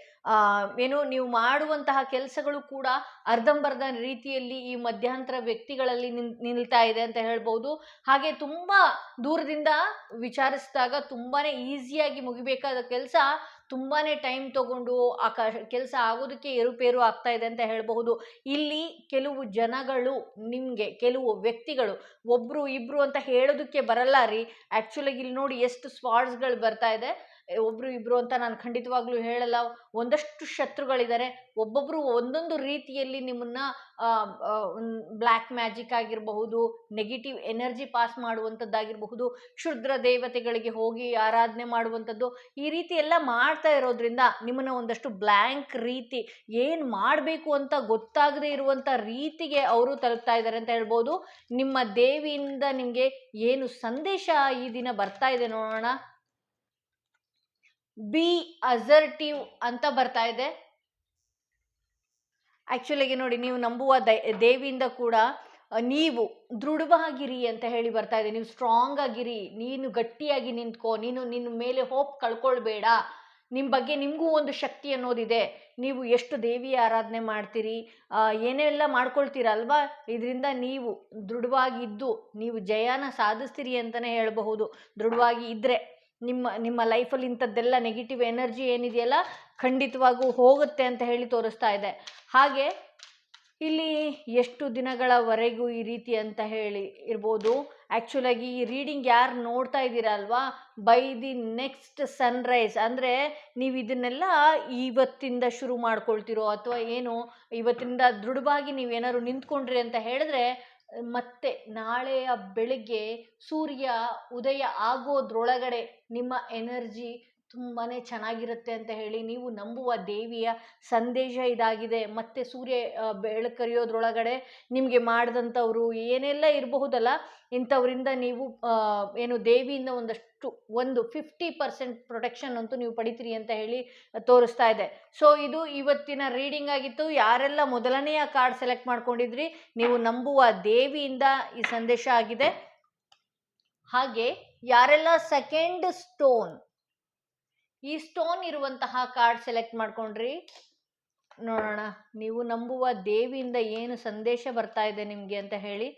ನೀವು ಮಾಡುವಂತಹ ಕೆಲಸಗಳು ಕೂಡ ಅರ್ಧಂಬರ್ಧ ರೀತಿಯಲ್ಲಿ ಈ ಮಧ್ಯಂತರ ವ್ಯಕ್ತಿಗಳಲ್ಲಿ ನಿಲ್ತಾ ಇದೆ ಅಂತ ಹೇಳ್ಬೋದು. ಹಾಗೆ ತುಂಬಾ ದೂರದಿಂದ ವಿಚಾರಿಸಿದಾಗ ತುಂಬಾನೇ ಈಸಿಯಾಗಿ ಮುಗಿಬೇಕಾದ ಕೆಲಸ ತುಂಬಾನೇ ಟೈಮ್ ತಗೊಂಡು ಆ ಕೆಲಸ ಆಗೋದಕ್ಕೆ ಏರುಪೇರು ಆಗ್ತಾ ಇದೆ ಅಂತ ಹೇಳ್ಬಹುದು. ಇಲ್ಲಿ ಕೆಲವು ಜನಗಳು, ಕೆಲವು ವ್ಯಕ್ತಿಗಳು, ಒಬ್ರು ಇಬ್ರು ಅಂತ ಹೇಳೋದಕ್ಕೆ ಬರಲ್ಲ ರೀ. ಆಕ್ಚುಲಿ ಇಲ್ಲಿ ನೋಡಿ ಎಷ್ಟು ಸ್ವಾರ್ಡ್ಸ್ಗಳು ಬರ್ತಾ ಇದೆ. ಒಬ್ರು ಇಬ್ರು ಅಂತ ನಾನು ಖಂಡಿತವಾಗ್ಲೂ ಹೇಳಲ್ಲ. ಒಂದಷ್ಟು ಶತ್ರುಗಳಿದ್ದಾರೆ. ಒಬ್ಬೊಬ್ರು ಒಂದೊಂದು ರೀತಿಯಲ್ಲಿ ನಿಮ್ಮನ್ನ ಬ್ಲ್ಯಾಕ್ ಮ್ಯಾಜಿಕ್ ಆಗಿರಬಹುದು, ನೆಗೆಟಿವ್ ಎನರ್ಜಿ ಪಾಸ್ ಮಾಡುವಂಥದ್ದಾಗಿರಬಹುದು, ಕ್ಷುದ್ರ ದೇವತೆಗಳಿಗೆ ಹೋಗಿ ಆರಾಧನೆ ಮಾಡುವಂಥದ್ದು, ಈ ರೀತಿ ಎಲ್ಲ ಮಾಡ್ತಾ ಇರೋದ್ರಿಂದ ನಿಮ್ಮನ್ನ ಒಂದಷ್ಟು ಬ್ಲ್ಯಾಂಕ್ ರೀತಿ, ಏನು ಮಾಡಬೇಕು ಅಂತ ಗೊತ್ತಾಗದೇ ಇರುವಂಥ ರೀತಿಗೆ ಅವರು ತಲುಪ್ತಾ ಇದ್ದಾರೆ ಅಂತ ಹೇಳ್ಬೋದು. ನಿಮ್ಮ ದೇವಿಯಿಂದ ನಿಮಗೆ ಏನು ಸಂದೇಶ ಈ ದಿನ ಬರ್ತಾ ಇದೆ ನೋಡೋಣ. ಬಿ ಅಸರ್ಟಿವ್ ಅಂತ ಬರ್ತಾ ಇದೆ. ಆಕ್ಚುಲಿಗೆ ನೋಡಿ, ನೀವು ನಂಬುವ ದೇವಿಯಿಂದ ಕೂಡ ನೀವು ದೃಢವಾಗಿರಿ ಅಂತ ಹೇಳಿ ಬರ್ತಾ ಇದೆ. ನೀವು ಸ್ಟ್ರಾಂಗ್ ಆಗಿರಿ, ನೀನು ಗಟ್ಟಿಯಾಗಿ ನಿಂತ್ಕೋ, ನಿನ್ನ ಮೇಲೆ ಹೋಪ್ ಕಳ್ಕೊಳ್ಬೇಡ, ನಿಮ್ಮ ಬಗ್ಗೆ ನಿಮಗೂ ಒಂದು ಶಕ್ತಿ ಅನ್ನೋದಿದೆ. ನೀವು ಎಷ್ಟು ದೇವಿಯ ಆರಾಧನೆ ಮಾಡ್ತೀರಿ, ಏನೆಲ್ಲ ಮಾಡ್ಕೊಳ್ತೀರಲ್ವಾ, ಇದರಿಂದ ನೀವು ದೃಢವಾಗಿದ್ದು ನೀವು ಜಯನ ಸಾಧಿಸ್ತೀರಿ ಅಂತಲೇ ಹೇಳಬಹುದು. ದೃಢವಾಗಿ ಇದ್ದರೆ ನಿಮ್ಮ ಲೈಫಲ್ಲಿ ಇಂಥದ್ದೆಲ್ಲ ನೆಗೆಟಿವ್ ಎನರ್ಜಿ ಏನಿದೆಯಲ್ಲ ಖಂಡಿತವಾಗೂ ಹೋಗುತ್ತೆ ಅಂತ ಹೇಳಿ ತೋರಿಸ್ತಾ ಇದೆ. ಹಾಗೆ ಇಲ್ಲಿ ಎಷ್ಟು ದಿನಗಳವರೆಗೂ ಈ ರೀತಿ ಅಂತ ಹೇಳಿ ಇರ್ಬೋದು. ಆ್ಯಕ್ಚುಲಾಗಿ ಈ ರೀಡಿಂಗ್ ಯಾರು ನೋಡ್ತಾ ಇದ್ದೀರಾ ಅಲ್ವಾ, ಬೈ ದಿ ನೆಕ್ಸ್ಟ್ ಸನ್ರೈಸ್ ಅಂದರೆ ನೀವು ಇದನ್ನೆಲ್ಲ ಇವತ್ತಿಂದ ಶುರು ಮಾಡ್ಕೊಳ್ತಿರೋ, ಅಥವಾ ಏನು ಇವತ್ತಿಂದ ದೃಢವಾಗಿ ನೀವೇನಾದ್ರು ನಿಂತ್ಕೊಂಡ್ರಿ ಅಂತ ಹೇಳಿದ್ರೆ, ಮತ್ತೆ ನಾಳೆಯ ಬೆಳಗ್ಗೆ ಸೂರ್ಯ ಉದಯ ಆಗೋದ್ರೊಳಗಡೆ ನಿಮ್ಮ ಎನರ್ಜಿ ತುಂಬಾ ಚೆನ್ನಾಗಿರುತ್ತೆ ಅಂತ ಹೇಳಿ ನೀವು ನಂಬುವ ದೇವಿಯ ಸಂದೇಶ ಇದಾಗಿದೆ. ಮತ್ತು ಸೂರ್ಯ ಬೆಳಕರಿಯೋದ್ರೊಳಗಡೆ ನಿಮಗೆ ಮಾಡಿದಂಥವ್ರು ಏನೆಲ್ಲ ಇರಬಹುದಲ್ಲ, ಇಂಥವರಿಂದ ನೀವು ದೇವಿಯಿಂದ ಒಂದು 50% ಪ್ರೊಟೆಕ್ಷನ್ ಅಂತೂ ನೀವು ಪಡಿತೀರಿ ಅಂತ ಹೇಳಿ ತೋರಿಸ್ತಾ ಇದೆ. ಸೊ ಇದು ಇವತ್ತಿನ ರೀಡಿಂಗ್ ಆಗಿತ್ತು. ಯಾರೆಲ್ಲ ಮೊದಲನೆಯ ಕಾರ್ಡ್ ಸೆಲೆಕ್ಟ್ ಮಾಡ್ಕೊಂಡಿದ್ರಿ, ನೀವು ನಂಬುವ ದೇವಿಯಿಂದ ಈ ಸಂದೇಶ ಆಗಿದೆ. ಹಾಗೆ ಯಾರೆಲ್ಲ ಸೆಕೆಂಡ್ ಸ್ಟೋನ್, ಈ ಸ್ಟೋನ್ ಇರುವಂತಹ ಕಾರ್ಡ್ ಸೆಲೆಕ್ಟ್ ಮಾಡ್ಕೊಂಡ್ರಿ, ನೋಡೋಣ ನೀವು ನಂಬುವ ದೇವಿಯಿಂದ ಏನು ಸಂದೇಶ ಬರ್ತಾ ಇದೆ ನಿಮಗೆ ಅಂತ ಹೇಳಿ.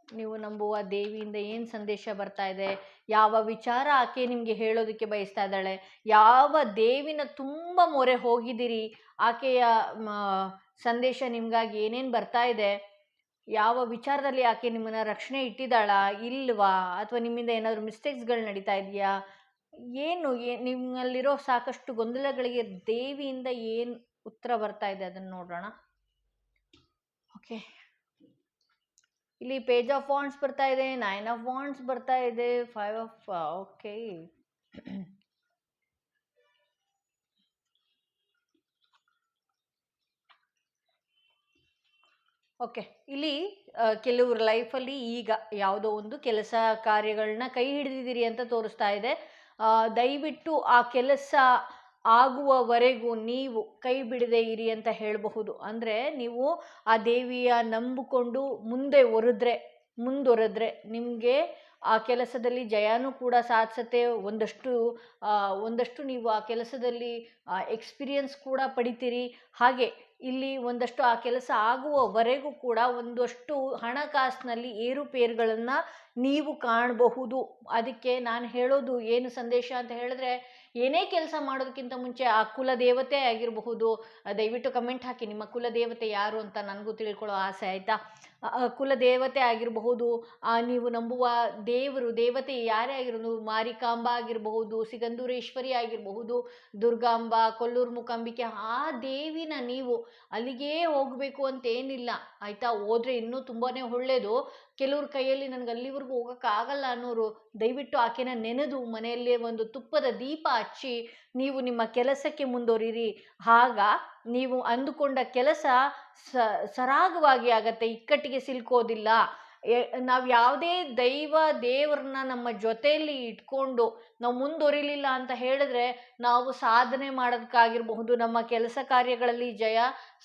ನೀವು ನಂಬುವ ದೇವಿಯಿಂದ ಏನು ಸಂದೇಶ ಬರ್ತಾ ಇದೆ, ಯಾವ ವಿಚಾರ ಆಕೆ ನಿಮಗೆ ಹೇಳೋದಕ್ಕೆ ಬಯಸ್ತಾ ಇದ್ದಾಳೆ, ಯಾವ ದೇವಿನ ತುಂಬ ಮೊರೆ ಹೋಗಿದ್ದೀರಿ, ಆಕೆಯ ಸಂದೇಶ ನಿಮಗಾಗಿ ಏನೇನು ಬರ್ತಾ ಇದೆ, ಯಾವ ವಿಚಾರದಲ್ಲಿ ಆಕೆ ನಿಮ್ಮನ್ನು ರಕ್ಷಣೆ ಇಟ್ಟಿದ್ದಾಳಾ ಇಲ್ವಾ, ಅಥವಾ ನಿಮ್ಮಿಂದ ಏನಾದರೂ ಮಿಸ್ಟೇಕ್ಸ್ಗಳು ನಡೀತಾ ಇದೆಯಾ, ನಿಮ್ಮಲ್ಲಿರೋ ಸಾಕಷ್ಟು ಗೊಂದಲಗಳಿಗೆ ದೇವಿಯಿಂದ ಏನು ಉತ್ತರ ಬರ್ತಾ ಇದೆ ಅದನ್ನು ನೋಡೋಣ. ಓಕೆ, ಇಲ್ಲಿ ಪೇಜ್ ಆಫ್ ವಾಂಡ್ಸ್ ಬರ್ತಾ ಇದೆ, 9 ಆಫ್ ವಾಂಡ್ಸ್ ಬರ್ತಾ ಇದೆ, 5 ಆಫ್ ಓಕೆ. ಓಕೆ, ಇಲ್ಲಿ ಕೆಲವ್ರ ಲೈಫಲ್ಲಿ ಈಗ ಯಾವುದೋ ಒಂದು ಕೆಲಸ ಕಾರ್ಯಗಳನ್ನ ಕೈ ಹಿಡಿದಿದ್ದೀರಿ ಅಂತ ತೋರಿಸ್ತಾ ಇದೆ. ದಯವಿಟ್ಟು ಆ ಕೆಲಸ ಆಗುವವರೆಗೂ ನೀವು ಕೈ ಬಿಡದೆ ಇರಿ ಅಂತ ಹೇಳಬಹುದು. ಅಂದರೆ ನೀವು ಆ ದೇವಿಯ ನಂಬಿಕೊಂಡು ಮುಂದುವರೆದ್ರೆ ನಿಮಗೆ ಆ ಕೆಲಸದಲ್ಲಿ ಜಯನೂ ಕೂಡ ಸಾಧಿಸುತ್ತೆ. ಒಂದಷ್ಟು ನೀವು ಆ ಕೆಲಸದಲ್ಲಿ ಎಕ್ಸ್ಪೀರಿಯನ್ಸ್ ಕೂಡ ಪಡಿತೀರಿ. ಹಾಗೆ ಇಲ್ಲಿ ಒಂದಷ್ಟು ಆ ಕೆಲಸ ಆಗುವವರೆಗೂ ಕೂಡ ಒಂದಷ್ಟು ಹಣಕಾಸಿನಲ್ಲಿ ಏರುಪೇರುಗಳನ್ನು ನೀವು ಕಾಣಬಹುದು. ಅದಕ್ಕೆ ನಾನು ಹೇಳೋದು ಏನು ಸಂದೇಶ ಅಂತ ಹೇಳಿದ್ರೆ, ಏನೇ ಕೆಲಸ ಮಾಡೋದಕ್ಕಿಂತ ಮುಂಚೆ ಆ ಕುಲದೇವತೆ ಆಗಿರಬಹುದು, ದಯವಿಟ್ಟು ಕಮೆಂಟ್ ಹಾಕಿ ನಿಮ್ಮ ಕುಲದೇವತೆ ಯಾರು ಅಂತ ನನಗೂ ತಿಳ್ಕೊಳ್ಳೋ ಆಸೆ, ಆಯಿತಾ? ಕುಲದೇವತೆ ಆಗಿರಬಹುದು, ನೀವು ನಂಬುವ ದೇವತೆ ಯಾರೇ ಆಗಿರೋದು, ಮಾರಿಕಾಂಬ ಆಗಿರಬಹುದು, ಸಿಗಂದೂರೇಶ್ವರಿ ಆಗಿರಬಹುದು, ದುರ್ಗಾಂಬ, ಕೊಲ್ಲೂರು ಮೂಕಾಂಬಿಕೆ, ಆ ದೇವಿನ ನೀವು ಅಲ್ಲಿಗೇ ಹೋಗಬೇಕು ಅಂತ ಏನಿಲ್ಲ, ಆಯಿತಾ? ಹೋದರೆ ಇನ್ನೂ ತುಂಬಾ ಒಳ್ಳೆಯದು. ಕೆಲವ್ರ ಕೈಯಲ್ಲಿ ನನಗೆ ಅಲ್ಲಿವರೆಗೂ ಹೋಗೋಕ್ಕಾಗಲ್ಲ ಅನ್ನೋರು ದಯವಿಟ್ಟು ಆಕೆನ ನೆನೆದು ಮನೆಯಲ್ಲೇ ಒಂದು ತುಪ್ಪದ ದೀಪ ಹಚ್ಚಿ ನೀವು ನಿಮ್ಮ ಕೆಲಸಕ್ಕೆ ಮುಂದುವರಿರಿ. ಆಗ ನೀವು ಅಂದುಕೊಂಡ ಕೆಲಸ ಸರಾಗವಾಗಿ ಆಗತ್ತೆ, ಇಕ್ಕಟ್ಟಿಗೆ ಸಿಲ್ಕೋದಿಲ್ಲ. ನಾವು ಯಾವುದೇ ದೇವ್ರನ್ನ ನಮ್ಮ ಜೊತೆಯಲ್ಲಿ ಇಟ್ಕೊಂಡು ನಾವು ಮುಂದುವರಿಲಿಲ್ಲ ಅಂತ ಹೇಳಿದ್ರೆ, ನಾವು ಸಾಧನೆ ಮಾಡೋದಕ್ಕಾಗಿರಬಹುದು, ನಮ್ಮ ಕೆಲಸ ಕಾರ್ಯಗಳಲ್ಲಿ ಜಯ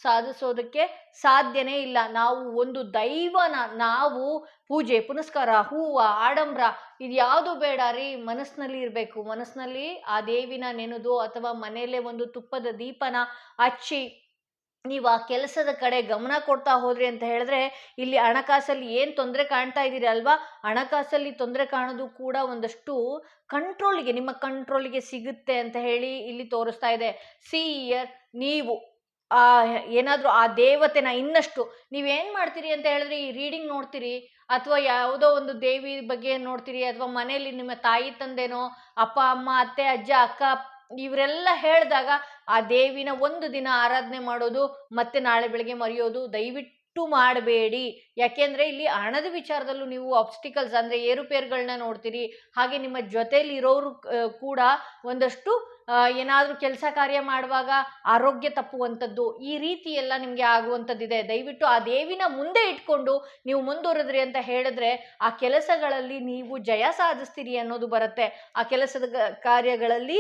ಸಾಧಿಸೋದಕ್ಕೆ ಸಾಧ್ಯನೇ ಇಲ್ಲ. ನಾವು ಒಂದು ದೈವನ ನಾವು ಪೂಜೆ ಪುನಸ್ಕಾರ, ಹೂವು, ಆಡಂಬರ ಇದು ಯಾವುದು ಬೇಡ ರೀ, ಮನಸ್ಸಿನಲ್ಲಿ ಇರಬೇಕು. ಮನಸ್ಸಿನಲ್ಲಿ ಆ ದೇವಿನ ನೆನೆದು ಅಥವಾ ಮನೆಯಲ್ಲೇ ಒಂದು ತುಪ್ಪದ ದೀಪನ ಹಚ್ಚಿ ನೀವು ಆ ಕೆಲಸದ ಕಡೆ ಗಮನ ಕೊಡ್ತಾ ಹೋದ್ರಿ ಅಂತ ಹೇಳಿದ್ರೆ, ಇಲ್ಲಿ ಹಣಕಾಸಲ್ಲಿ ಏನು ತೊಂದರೆ ಕಾಣ್ತಾ ಇದ್ದೀರಿ ಅಲ್ವಾ, ಹಣಕಾಸಲ್ಲಿ ತೊಂದರೆ ಕಾಣೋದು ಕೂಡ ಒಂದಷ್ಟು ನಿಮ್ಮ ಕಂಟ್ರೋಲಿಗೆ ಸಿಗುತ್ತೆ ಅಂತ ಹೇಳಿ ಇಲ್ಲಿ ತೋರಿಸ್ತಾ ಇದೆ. ನೀವು ಏನಾದರೂ ಆ ದೇವತೆನ ಇನ್ನಷ್ಟು ನೀವೇನು ಮಾಡ್ತೀರಿ ಅಂತ ಹೇಳಿದ್ರೆ, ಈ ರೀಡಿಂಗ್ ನೋಡ್ತೀರಿ ಅಥವಾ ಯಾವುದೋ ಒಂದು ದೇವಿ ಬಗ್ಗೆ ನೋಡ್ತೀರಿ, ಅಥವಾ ಮನೆಯಲ್ಲಿ ನಿಮ್ಮ ತಾಯಿ ತಂದೆನೋ, ಅಪ್ಪ ಅಮ್ಮ, ಅತ್ತೆ ಅಜ್ಜ ಅಕ್ಕ ಇವರೆಲ್ಲ ಹೇಳಿದಾಗ ಆ ದೇವಿನ ಒಂದು ದಿನ ಆರಾಧನೆ ಮಾಡೋದು, ಮತ್ತೆ ನಾಳೆ ಬೆಳಗ್ಗೆ ಮರೆಯೋದು ದಯವಿಟ್ಟು ಮಾಡಬೇಡಿ. ಯಾಕೆಂದ್ರೆ ಇಲ್ಲಿ ಹಣದ ವಿಚಾರದಲ್ಲೂ ನೀವು ಆಬ್ಸ್ಟಿಕಲ್ಸ್ ಅಂದ್ರೆ ಏರುಪೇರುಗಳನ್ನ ನೋಡ್ತೀರಿ. ಹಾಗೆ ನಿಮ್ಮ ಜೊತೆಯಲ್ಲಿ ಇರೋರು ಕೂಡ ಒಂದಷ್ಟು ಏನಾದರೂ ಕೆಲಸ ಕಾರ್ಯ ಮಾಡುವಾಗ ಆರೋಗ್ಯ ತಪ್ಪುವಂಥದ್ದು, ಈ ರೀತಿ ಎಲ್ಲ ನಿಮಗೆ ಆಗುವಂಥದ್ದಿದೆ. ದಯವಿಟ್ಟು ಆ ದೇವಿನ ಮುಂದೆ ಇಟ್ಕೊಂಡು ನೀವು ಮುಂದುವರೆದ್ರಿ ಅಂತ ಹೇಳಿದ್ರೆ ಆ ಕೆಲಸಗಳಲ್ಲಿ ನೀವು ಜಯ ಸಾಧಿಸ್ತೀರಿ ಅನ್ನೋದು ಬರುತ್ತೆ. ಆ ಕೆಲಸದ ಕಾರ್ಯಗಳಲ್ಲಿ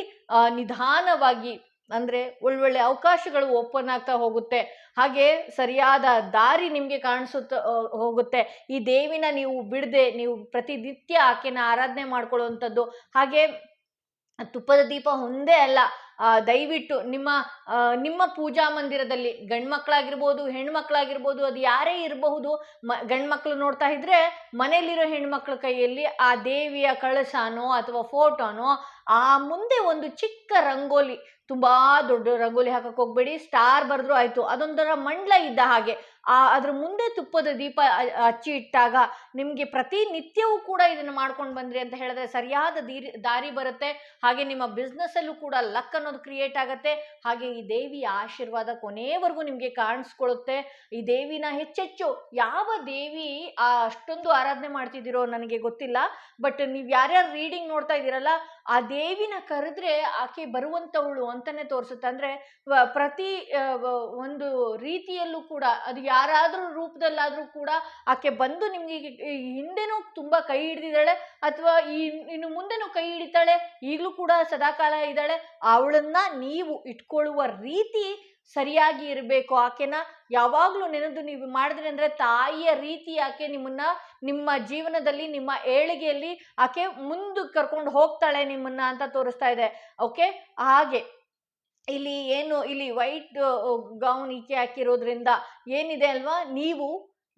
ನಿಧಾನವಾಗಿ ಅಂದ್ರೆ ಒಳ್ಳೊಳ್ಳೆ ಅವಕಾಶಗಳು ಓಪನ್ ಆಗ್ತಾ ಹೋಗುತ್ತೆ. ಹಾಗೆ ಸರಿಯಾದ ದಾರಿ ನಿಮಗೆ ಕಾಣಿಸುತ್ತ ಹೋಗುತ್ತೆ. ಈ ದೇವಿನ ನೀವು ಬಿಡದೆ ನೀವು ಪ್ರತಿನಿತ್ಯ ಆಕೆನ ಆರಾಧನೆ ಮಾಡ್ಕೊಳ್ಳುವಂಥದ್ದು. ಹಾಗೆ ತುಪ್ಪದ ದೀಪ ಒಂದೇ ಅಲ್ಲ, ದಯವಿಟ್ಟು ನಿಮ್ಮ ಪೂಜಾ ಮಂದಿರದಲ್ಲಿ ಗಂಡು ಮಕ್ಕಳಾಗಿರ್ಬೋದು, ಹೆಣ್ಮಕ್ಳಾಗಿರ್ಬೋದು, ಅದು ಯಾರೇ ಇರಬಹುದು, ಗಂಡು ಮಕ್ಕಳು ನೋಡ್ತಾ ಇದ್ರೆ ಮನೆಯಲ್ಲಿರೋ ಹೆಣ್ಮಕ್ಳ ಕೈಯಲ್ಲಿ ಆ ದೇವಿಯ ಕಳಶನೋ ಅಥವಾ ಫೋಟೋನೋ ಆ ಮುಂದೆ ಒಂದು ಚಿಕ್ಕ ರಂಗೋಲಿ, ತುಂಬಾ ದೊಡ್ಡ ರಂಗೋಲಿ ಹಾಕಕ್ಕೆ ಹೋಗ್ಬೇಡಿ, ಸ್ಟಾರ್ ಬರೆದ್ರು ಆಯ್ತು, ಅದೊಂಥರ ಮಂಡ್ಲ ಇದ್ದ ಹಾಗೆ ಅದ್ರ ಮುಂದೆ ತುಪ್ಪದ ದೀಪ ಹಚ್ಚಿ ಇಟ್ಟಾಗ ನಿಮಗೆ ಪ್ರತಿನಿತ್ಯವೂ ಕೂಡ ಇದನ್ನು ಮಾಡ್ಕೊಂಡು ಬಂದ್ರಿ ಅಂತ ಹೇಳಿದ್ರೆ ಸರಿಯಾದ ದಾರಿ ಬರುತ್ತೆ. ಹಾಗೆ ನಿಮ್ಮ ಬಿಸ್ನೆಸ್ ಅಲ್ಲೂ ಕೂಡ ಲಕ್ ಅನ್ನೋದು ಕ್ರಿಯೇಟ್ ಆಗುತ್ತೆ. ಹಾಗೆ ಈ ದೇವಿಯ ಆಶೀರ್ವಾದ ಕೊನೆಯವರೆಗೂ ನಿಮಗೆ ಕಾಣಿಸ್ಕೊಳ್ಳುತ್ತೆ. ಈ ದೇವಿನ ಹೆಚ್ಚೆಚ್ಚು ಯಾವ ದೇವಿ ಅಷ್ಟೊಂದು ಆರಾಧನೆ ಮಾಡ್ತಿದ್ದೀರೋ ನನಗೆ ಗೊತ್ತಿಲ್ಲ, ಬಟ್ ನೀವು ಯಾರ್ಯಾರು ರೀಡಿಂಗ್ ನೋಡ್ತಾ ಇದ್ದೀರಲ್ಲ, ಆ ದೇವಿನ ಕರೆದ್ರೆ ಆಕೆ ಬರುವಂತವಳು ಅಂತಾನೆ ತೋರಿಸುತ್ತೆ. ಅಂದ್ರೆ ಪ್ರತಿ ಒಂದು ರೀತಿಯಲ್ಲೂ ಕೂಡ ಅದು ಯಾರಾದ್ರೂ ರೂಪದಲ್ಲಾದ್ರೂ ಕೂಡ ಆಕೆ ಬಂದು ನಿಮ್ಗೆ ಹಿಂದೆನೂ ತುಂಬಾ ಕೈ ಹಿಡಿದಿದ್ದಾಳೆ, ಅಥವಾ ಇನ್ನು ಮುಂದೆನೂ ಕೈ ಹಿಡಿತಾಳೆ, ಈಗಲೂ ಕೂಡ ಸದಾಕಾಲ ಇದ್ದಾಳೆ. ಅವಳನ್ನ ನೀವು ಇಟ್ಕೊಳ್ಳುವ ರೀತಿ ಸರಿಯಾಗಿ ಇರಬೇಕು. ಆಕೆನ ಯಾವಾಗ್ಲೂ ನೆನೆದು ನೀವು ಮಾಡಿದ್ರಿ ಅಂದ್ರೆ ತಾಯಿಯ ರೀತಿ ಆಕೆ ನಿಮ್ಮ ಜೀವನದಲ್ಲಿ ನಿಮ್ಮ ಏಳಿಗೆಯಲ್ಲಿ ಆಕೆ ಮುಂದೆ ಕರ್ಕೊಂಡು ಹೋಗ್ತಾಳೆ ನಿಮ್ಮನ್ನ ಅಂತ ತೋರಿಸ್ತಾ ಇದೆ. ಓಕೆ, ಹಾಗೆ ಇಲ್ಲಿ ವೈಟ್ ಗೌನ್ ಈಕೆ ಹಾಕಿರೋದ್ರಿಂದ ಏನಿದೆ ಅಲ್ವಾ, ನೀವು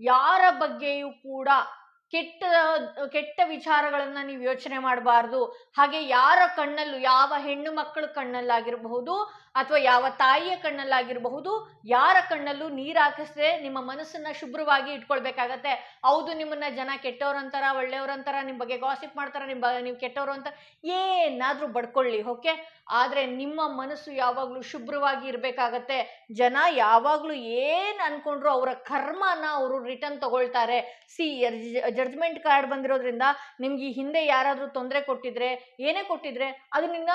ಯಾರ ಬಗ್ಗೆಯೂ ಕೂಡ ಕೆಟ್ಟ ವಿಚಾರಗಳನ್ನ ನೀವು ಯೋಚನೆ ಮಾಡಬಾರ್ದು. ಹಾಗೆ ಯಾರ ಕಣ್ಣಲ್ಲೂ, ಯಾವ ಹೆಣ್ಣು ಮಕ್ಕಳ ಕಣ್ಣಲ್ಲಾಗಿರಬಹುದು ಅಥವಾ ಯಾವ ತಾಯಿಯ ಕಣ್ಣಲ್ಲಾಗಿರಬಹುದು, ಯಾರ ಕಣ್ಣಲ್ಲೂ ನೀರು ಹಾಕಿಸದೆ ನಿಮ್ಮ ಮನಸ್ಸನ್ನ ಶುಭ್ರವಾಗಿ ಇಟ್ಕೊಳ್ಬೇಕಾಗತ್ತೆ. ಹೌದು, ನಿಮ್ಮನ್ನ ಜನ ಕೆಟ್ಟವ್ರಂತಾರ, ಒಳ್ಳೆಯವ್ರಂತಾರ, ನಿಮ್ಮ ಬಗ್ಗೆ ಗಾಸಿಪ್ ಮಾಡ್ತಾರ, ನೀವು ಕೆಟ್ಟವರು ಅಂತ ಏನಾದ್ರೂ ಬಡ್ಕೊಳ್ಳಿ, ಓಕೆ, ಆದ್ರೆ ನಿಮ್ಮ ಮನಸ್ಸು ಯಾವಾಗ್ಲೂ ಶುಭ್ರವಾಗಿ ಇರ್ಬೇಕಾಗತ್ತೆ. ಜನ ಯಾವಾಗ್ಲೂ ಏನ್ ಅನ್ಕೊಂಡ್ರು ಅವರ ಕರ್ಮನ ಅವರು ರಿಟರ್ನ್ ತಗೊಳ್ತಾರೆ. ಜಡ್ಜ್ಮೆಂಟ್ ಕಾರ್ಡ್ ಬಂದಿರೋದ್ರಿಂದ ನಿಮ್ಗೆ ಈ ಹಿಂದೆ ಯಾರಾದ್ರೂ ತೊಂದರೆ ಕೊಟ್ಟಿದ್ರೆ, ಏನೇ ಕೊಟ್ಟಿದ್ರೆ ಅದು ನಿನ್ನ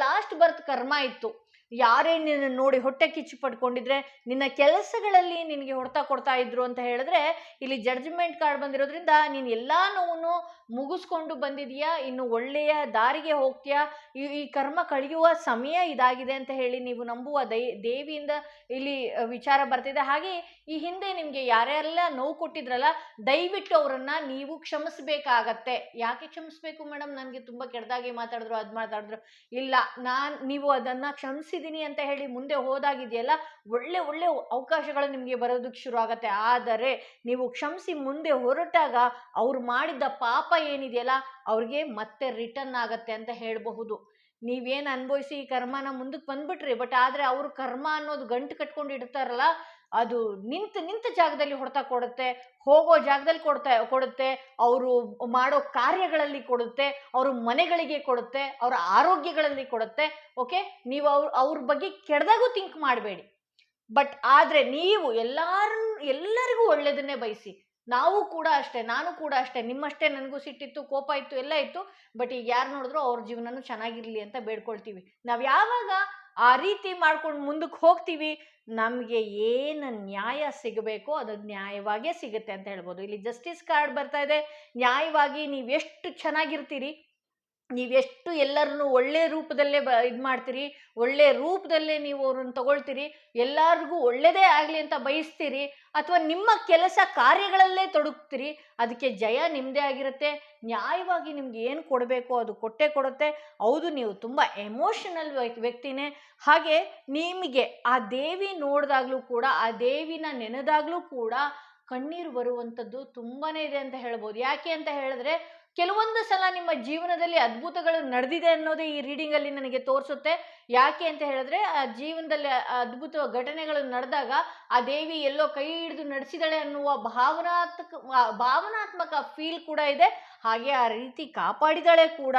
ಲಾಸ್ಟ್ ಬರ್ತ್ ಕರ್ಮ ಇತ್ತು. ಯಾರೇ ನಿನ್ನ ನೋಡಿ ಹೊಟ್ಟೆ ಕಿಚ್ಚು ಪಡ್ಕೊಂಡಿದ್ರೆ, ನಿನ್ನ ಕೆಲಸಗಳಲ್ಲಿ ನಿನಗೆ ಹೊಡ್ತಾ ಕೊಡ್ತಾ ಇದ್ರು ಅಂತ ಹೇಳಿದ್ರೆ, ಇಲ್ಲಿ ಜಡ್ಜ್ಮೆಂಟ್ ಕಾರ್ಡ್ ಬಂದಿರೋದ್ರಿಂದ ನೀನು ಎಲ್ಲಾ ನೋವನ್ನು ಮುಗಿಸ್ಕೊಂಡು ಬಂದಿದೀಯಾ, ಇನ್ನು ಒಳ್ಳೆಯ ದಾರಿಗೆ ಹೋಗ್ತೀಯಾ, ಈ ಕರ್ಮ ಕಳೆಯುವ ಸಮಯ ಇದಾಗಿದೆ ಅಂತ ಹೇಳಿ ನೀವು ನಂಬುವ ದೇವಿಯಿಂದ ಇಲ್ಲಿ ವಿಚಾರ ಬರ್ತಿದೆ. ಹಾಗೆ ಈ ಹಿಂದೆ ನಿಮ್ಗೆ ಯಾರೆಲ್ಲ ನೋವು ಕೊಟ್ಟಿದ್ರಲ್ಲ, ದಯವಿಟ್ಟು ಅವರನ್ನ ನೀವು ಕ್ಷಮಿಸ್ಬೇಕಾಗತ್ತೆ. ಯಾಕೆ ಕ್ಷಮಿಸ್ಬೇಕು ಮೇಡಮ್, ನನಗೆ ತುಂಬಾ ಕೆಟ್ಟದಾಗಿ ಮಾತಾಡಿದ್ರು, ಅದ್ ಮಾತಾಡಿದ್ರು, ಇಲ್ಲ, ನೀವು ಅದನ್ನ ಕ್ಷಮಿಸಿದ ಕ್ಷಮಿಸಿದ್ದೀನಿ ಅಂತ ಹೇಳಿ ಮುಂದೆ ಹೋದಾಗಿದೆಯಲ್ಲ, ಒಳ್ಳೆ ಒಳ್ಳೆ ಅವಕಾಶಗಳು ನಿಮಗೆ ಬರೋದಕ್ಕೆ ಶುರು ಆಗತ್ತೆ. ಆದರೆ ನೀವು ಕ್ಷಮಿಸಿ ಮುಂದೆ ಹೊರಟಾಗ ಅವ್ರು ಮಾಡಿದ ಪಾಪ ಏನಿದೆಯಲ್ಲ ಅವ್ರಿಗೆ ಮತ್ತೆ ರಿಟರ್ನ್ ಆಗತ್ತೆ ಅಂತ ಹೇಳಬಹುದು. ನೀವೇನು ಅನುಭವಿಸಿ ಈ ಕರ್ಮನ ಮುಂದಕ್ಕೆ ಬಂದ್ಬಿಟ್ರಿ, ಬಟ್ ಆದರೆ ಅವರು ಕರ್ಮ ಅನ್ನೋದು ಗಂಟು ಕಟ್ಕೊಂಡು ಇಡ್ತಾರಲ್ಲ, ಅದು ನಿಂತ ಜಾಗದಲ್ಲಿ ಹೊಡೆತ ಕೊಡುತ್ತೆ, ಹೋಗೋ ಜಾಗದಲ್ಲಿ ಕೊಡುತ್ತೆ, ಅವರು ಮಾಡೋ ಕಾರ್ಯಗಳಲ್ಲಿ ಕೊಡುತ್ತೆ, ಅವ್ರ ಮನೆಗಳಿಗೆ ಕೊಡುತ್ತೆ, ಅವರ ಆರೋಗ್ಯಗಳಲ್ಲಿ ಕೊಡುತ್ತೆ. ಓಕೆ, ನೀವು ಅವ್ರ ಬಗ್ಗೆ ಕೆಟ್ಟದಾಗೂ ಥಿಂಕ್ ಮಾಡಬೇಡಿ. ಬಟ್ ಆದರೆ ನೀವು ಎಲ್ಲರಿಗೂ ಒಳ್ಳೇದನ್ನೇ ಬಯಸಿ. ನಾವು ಕೂಡ ಅಷ್ಟೇ, ನಾನು ಕೂಡ ಅಷ್ಟೇ, ನಿಮ್ಮಷ್ಟೇ ನನಗೂ ಸಿಟ್ಟಿತ್ತು, ಕೋಪ ಇತ್ತು, ಎಲ್ಲ ಇತ್ತು. ಬಟ್ ಈಗ ಯಾರು ನೋಡಿದ್ರು ಅವ್ರ ಜೀವನನೂ ಚೆನ್ನಾಗಿರ್ಲಿ ಅಂತ ಬೇಡ್ಕೊಳ್ತೀವಿ. ನಾವು ಯಾವಾಗ ಆ ರೀತಿ ಮಾಡ್ಕೊಂಡು ಮುಂದಕ್ಕೆ ಹೋಗ್ತೀವಿ, ನಮಗೆ ಏನು ನ್ಯಾಯ ಸಿಗಬೇಕೋ ಅದು ನ್ಯಾಯವಾಗೇ ಸಿಗುತ್ತೆ ಅಂತ ಹೇಳ್ಬೋದು. ಇಲ್ಲಿ ಜಸ್ಟಿಸ್ ಕಾರ್ಡ್ ಬರ್ತಾ ಇದೆ. ನ್ಯಾಯವಾಗಿ ನೀವೆಷ್ಟು ಚೆನ್ನಾಗಿರ್ತೀರಿ, ನೀವೆಷ್ಟು ಎಲ್ಲರನ್ನು ಒಳ್ಳೆ ರೂಪದಲ್ಲೇ ಇದು ಮಾಡ್ತೀರಿ, ಒಳ್ಳೆ ರೂಪದಲ್ಲೇ ನೀವು ಅವ್ರನ್ನ ತಗೊಳ್ತೀರಿ, ಎಲ್ಲರಿಗೂ ಒಳ್ಳೆಯದೇ ಆಗಲಿ ಅಂತ ಬಯಸ್ತೀರಿ, ಅಥವಾ ನಿಮ್ಮ ಕೆಲಸ ಕಾರ್ಯಗಳಲ್ಲೇ ತೊಡಗ್ತೀರಿ, ಅದಕ್ಕೆ ಜಯ ನಿಮ್ಮದೇ ಆಗಿರುತ್ತೆ. ನ್ಯಾಯವಾಗಿ ನಿಮ್ಗೆ ಏನು ಕೊಡಬೇಕೋ ಅದು ಕೊಟ್ಟೇ ಕೊಡುತ್ತೆ. ಹೌದು, ನೀವು ತುಂಬ ಎಮೋಷನಲ್ ವ್ಯಕ್ತಿನೇ. ಹಾಗೆ ನಿಮಗೆ ಆ ದೇವಿ ನೋಡಿದಾಗಲೂ ಕೂಡ, ಆ ದೇವಿನ ನೆನೆದಾಗಲೂ ಕೂಡ ಕಣ್ಣೀರು ಬರುವಂಥದ್ದು ತುಂಬಾ ಇದೆ ಅಂತ ಹೇಳ್ಬೋದು. ಯಾಕೆ ಅಂತ ಹೇಳಿದ್ರೆ, ಕೆಲವೊಂದು ಸಲ ನಿಮ್ಮ ಜೀವನದಲ್ಲಿ ಅದ್ಭುತಗಳು ನಡೆದಿದೆ ಅನ್ನೋದೇ ಈ ರೀಡಿಂಗಲ್ಲಿ ನನಗೆ ತೋರಿಸುತ್ತೆ. ಯಾಕೆ ಅಂತ ಹೇಳಿದ್ರೆ, ಆ ಜೀವನದಲ್ಲಿ ಅದ್ಭುತ ಘಟನೆಗಳು ನಡೆದಾಗ ಆ ದೇವಿ ಎಲ್ಲೋ ಕೈ ಹಿಡಿದು ನಡೆಸಿದಾಳೆ ಅನ್ನುವ ಭಾವನಾತ್ಮಕ ಫೀಲ್ ಕೂಡ ಇದೆ. ಹಾಗೆ ಆ ರೀತಿ ಕಾಪಾಡಿದಾಳೆ ಕೂಡ.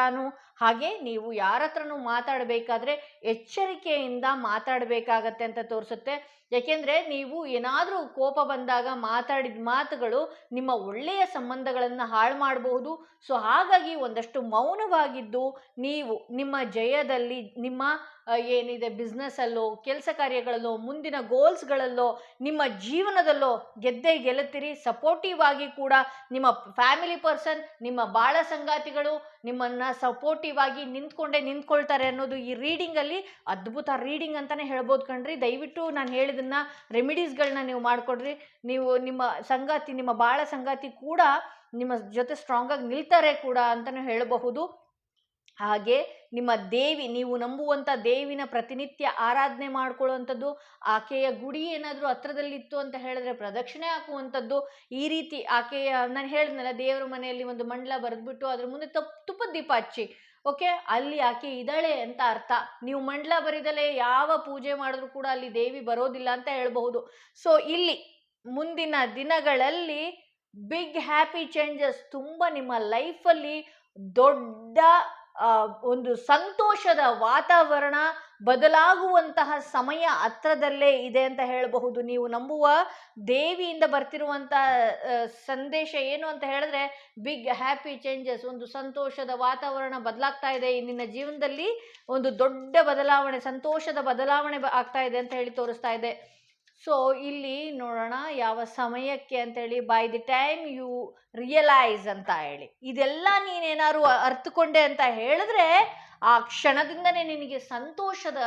ಹಾಗೆ ನೀವು ಯಾರ ಹತ್ರನೂ ಮಾತಾಡಬೇಕಾದ್ರೆ ಎಚ್ಚರಿಕೆಯಿಂದ ಮಾತಾಡಬೇಕಾಗತ್ತೆ ಅಂತ ತೋರಿಸುತ್ತೆ. ಯಾಕೆಂದರೆ ನೀವು ಏನಾದರೂ ಕೋಪ ಬಂದಾಗ ಮಾತಾಡಿದ ಮಾತುಗಳು ನಿಮ್ಮ ಒಳ್ಳೆಯ ಸಂಬಂಧಗಳನ್ನು ಹಾಳು ಮಾಡಬಹುದು. ಸೊ ಹಾಗಾಗಿ ಒಂದಷ್ಟು ಮೌನವಾಗಿದ್ದು ನೀವು ನಿಮ್ಮ ಜಯದಲ್ಲಿ, ನಿಮ್ಮ ಏನಿದೆ ಬಿಸ್ನೆಸ್ಸಲ್ಲೋ, ಕೆಲಸ ಕಾರ್ಯಗಳಲ್ಲೋ, ಮುಂದಿನ ಗೋಲ್ಸ್ಗಳಲ್ಲೋ, ನಿಮ್ಮ ಜೀವನದಲ್ಲೋ ಗೆಲ್ಲುತ್ತೀರಿ. ಸಪೋರ್ಟಿವ್ ಆಗಿ ಕೂಡ ನಿಮ್ಮ ಫ್ಯಾಮಿಲಿ ಪರ್ಸನ್, ನಿಮ್ಮ ಬಾಳ ಸಂಗಾತಿಗಳು ನಿಮ್ಮನ್ನು ಸಪೋರ್ಟಿವ್ ಆಗಿ ನಿಂತ್ಕೊಳ್ತಾರೆ ಅನ್ನೋದು ಈ ರೀಡಿಂಗಲ್ಲಿ ಅದ್ಭುತ ರೀಡಿಂಗ್ ಅಂತಲೇ ಹೇಳ್ಬೋದು ಕಣ್ರಿ. ದಯವಿಟ್ಟು ನಾನು ಹೇಳಿದನ್ನ ರೆಮಿಡೀಸ್ಗಳನ್ನ ನೀವು ಮಾಡಿಕೊಡ್ರಿ. ನೀವು ನಿಮ್ಮ ಬಾಳ ಸಂಗಾತಿ ಕೂಡ ನಿಮ್ಮ ಜೊತೆ ಸ್ಟ್ರಾಂಗಾಗಿ ನಿಲ್ತಾರೆ ಕೂಡ ಅಂತಲೂ ಹೇಳಬಹುದು. ಹಾಗೆ ನಿಮ್ಮ ದೇವಿ, ನೀವು ನಂಬುವಂಥ ದೇವಿನ ಪ್ರತಿನಿತ್ಯ ಆರಾಧನೆ ಮಾಡ್ಕೊಳ್ಳುವಂಥದ್ದು, ಆಕೆಯ ಗುಡಿ ಏನಾದರೂ ಹತ್ರದಲ್ಲಿತ್ತು ಅಂತ ಹೇಳಿದ್ರೆ ಪ್ರದಕ್ಷಿಣೆ ಹಾಕುವಂಥದ್ದು. ಈ ರೀತಿ ಆಕೆಯ, ನಾನು ಹೇಳಿದ್ನಲ್ಲ, ದೇವರ ಮನೆಯಲ್ಲಿ ಒಂದು ಮಂಡಲ ಬರೆದ್ಬಿಟ್ಟು ಅದ್ರ ಮುಂದೆ ತುಪ್ಪದ ದೀಪ ಹಚ್ಚಿ, ಓಕೆ, ಅಲ್ಲಿ ಆಕೆ ಇದ್ದಾಳೆ ಅಂತ ಅರ್ಥ. ನೀವು ಮಂಡಲ ಬರಿದಲೇ ಯಾವ ಪೂಜೆ ಮಾಡಿದ್ರು ಕೂಡ ಅಲ್ಲಿ ದೇವಿ ಬರೋದಿಲ್ಲ ಅಂತ ಹೇಳ್ಬಹುದು. ಸೊ ಇಲ್ಲಿ ಮುಂದಿನ ದಿನಗಳಲ್ಲಿ ಬಿಗ್ ಹ್ಯಾಪಿ ಚೇಂಜಸ್, ತುಂಬ ನಿಮ್ಮ ಲೈಫಲ್ಲಿ ದೊಡ್ಡ ಒಂದು ಸಂತೋಷದ ವಾತಾವರಣ ಬದಲಾಗುವಂತಹ ಸಮಯ ಹತ್ರದಲ್ಲೇ ಇದೆ ಅಂತ ಹೇಳಬಹುದು. ನೀವು ನಂಬುವ ದೇವಿಯಿಂದ ಬರ್ತಿರುವಂತಹ ಸಂದೇಶ ಏನು ಅಂತ ಹೇಳಿದ್ರೆ, ಬಿಗ್ ಹ್ಯಾಪಿ ಚೇಂಜಸ್, ಒಂದು ಸಂತೋಷದ ವಾತಾವರಣ ಬದಲಾಗ್ತಾ ಇದೆ. ನಿನ್ನ ಜೀವನದಲ್ಲಿ ಒಂದು ದೊಡ್ಡ ಬದಲಾವಣೆ, ಸಂತೋಷದ ಬದಲಾವಣೆ ಆಗ್ತಾ ಇದೆ ಅಂತ ಹೇಳಿ ತೋರಿಸ್ತಾ ಇದೆ. ಸೊ ಇಲ್ಲಿ ನೋಡೋಣ ಯಾವ ಸಮಯಕ್ಕೆ ಅಂತೇಳಿ, by the time you realise ಅಂತ ಹೇಳಿ, ಇದೆಲ್ಲ ನೀನೇನಾದ್ರು ಅರ್ಥಕೊಂಡೆ ಅಂತ ಹೇಳಿದ್ರೆ ಆ ಕ್ಷಣದಿಂದನೇ ನಿನಗೆ ಸಂತೋಷದ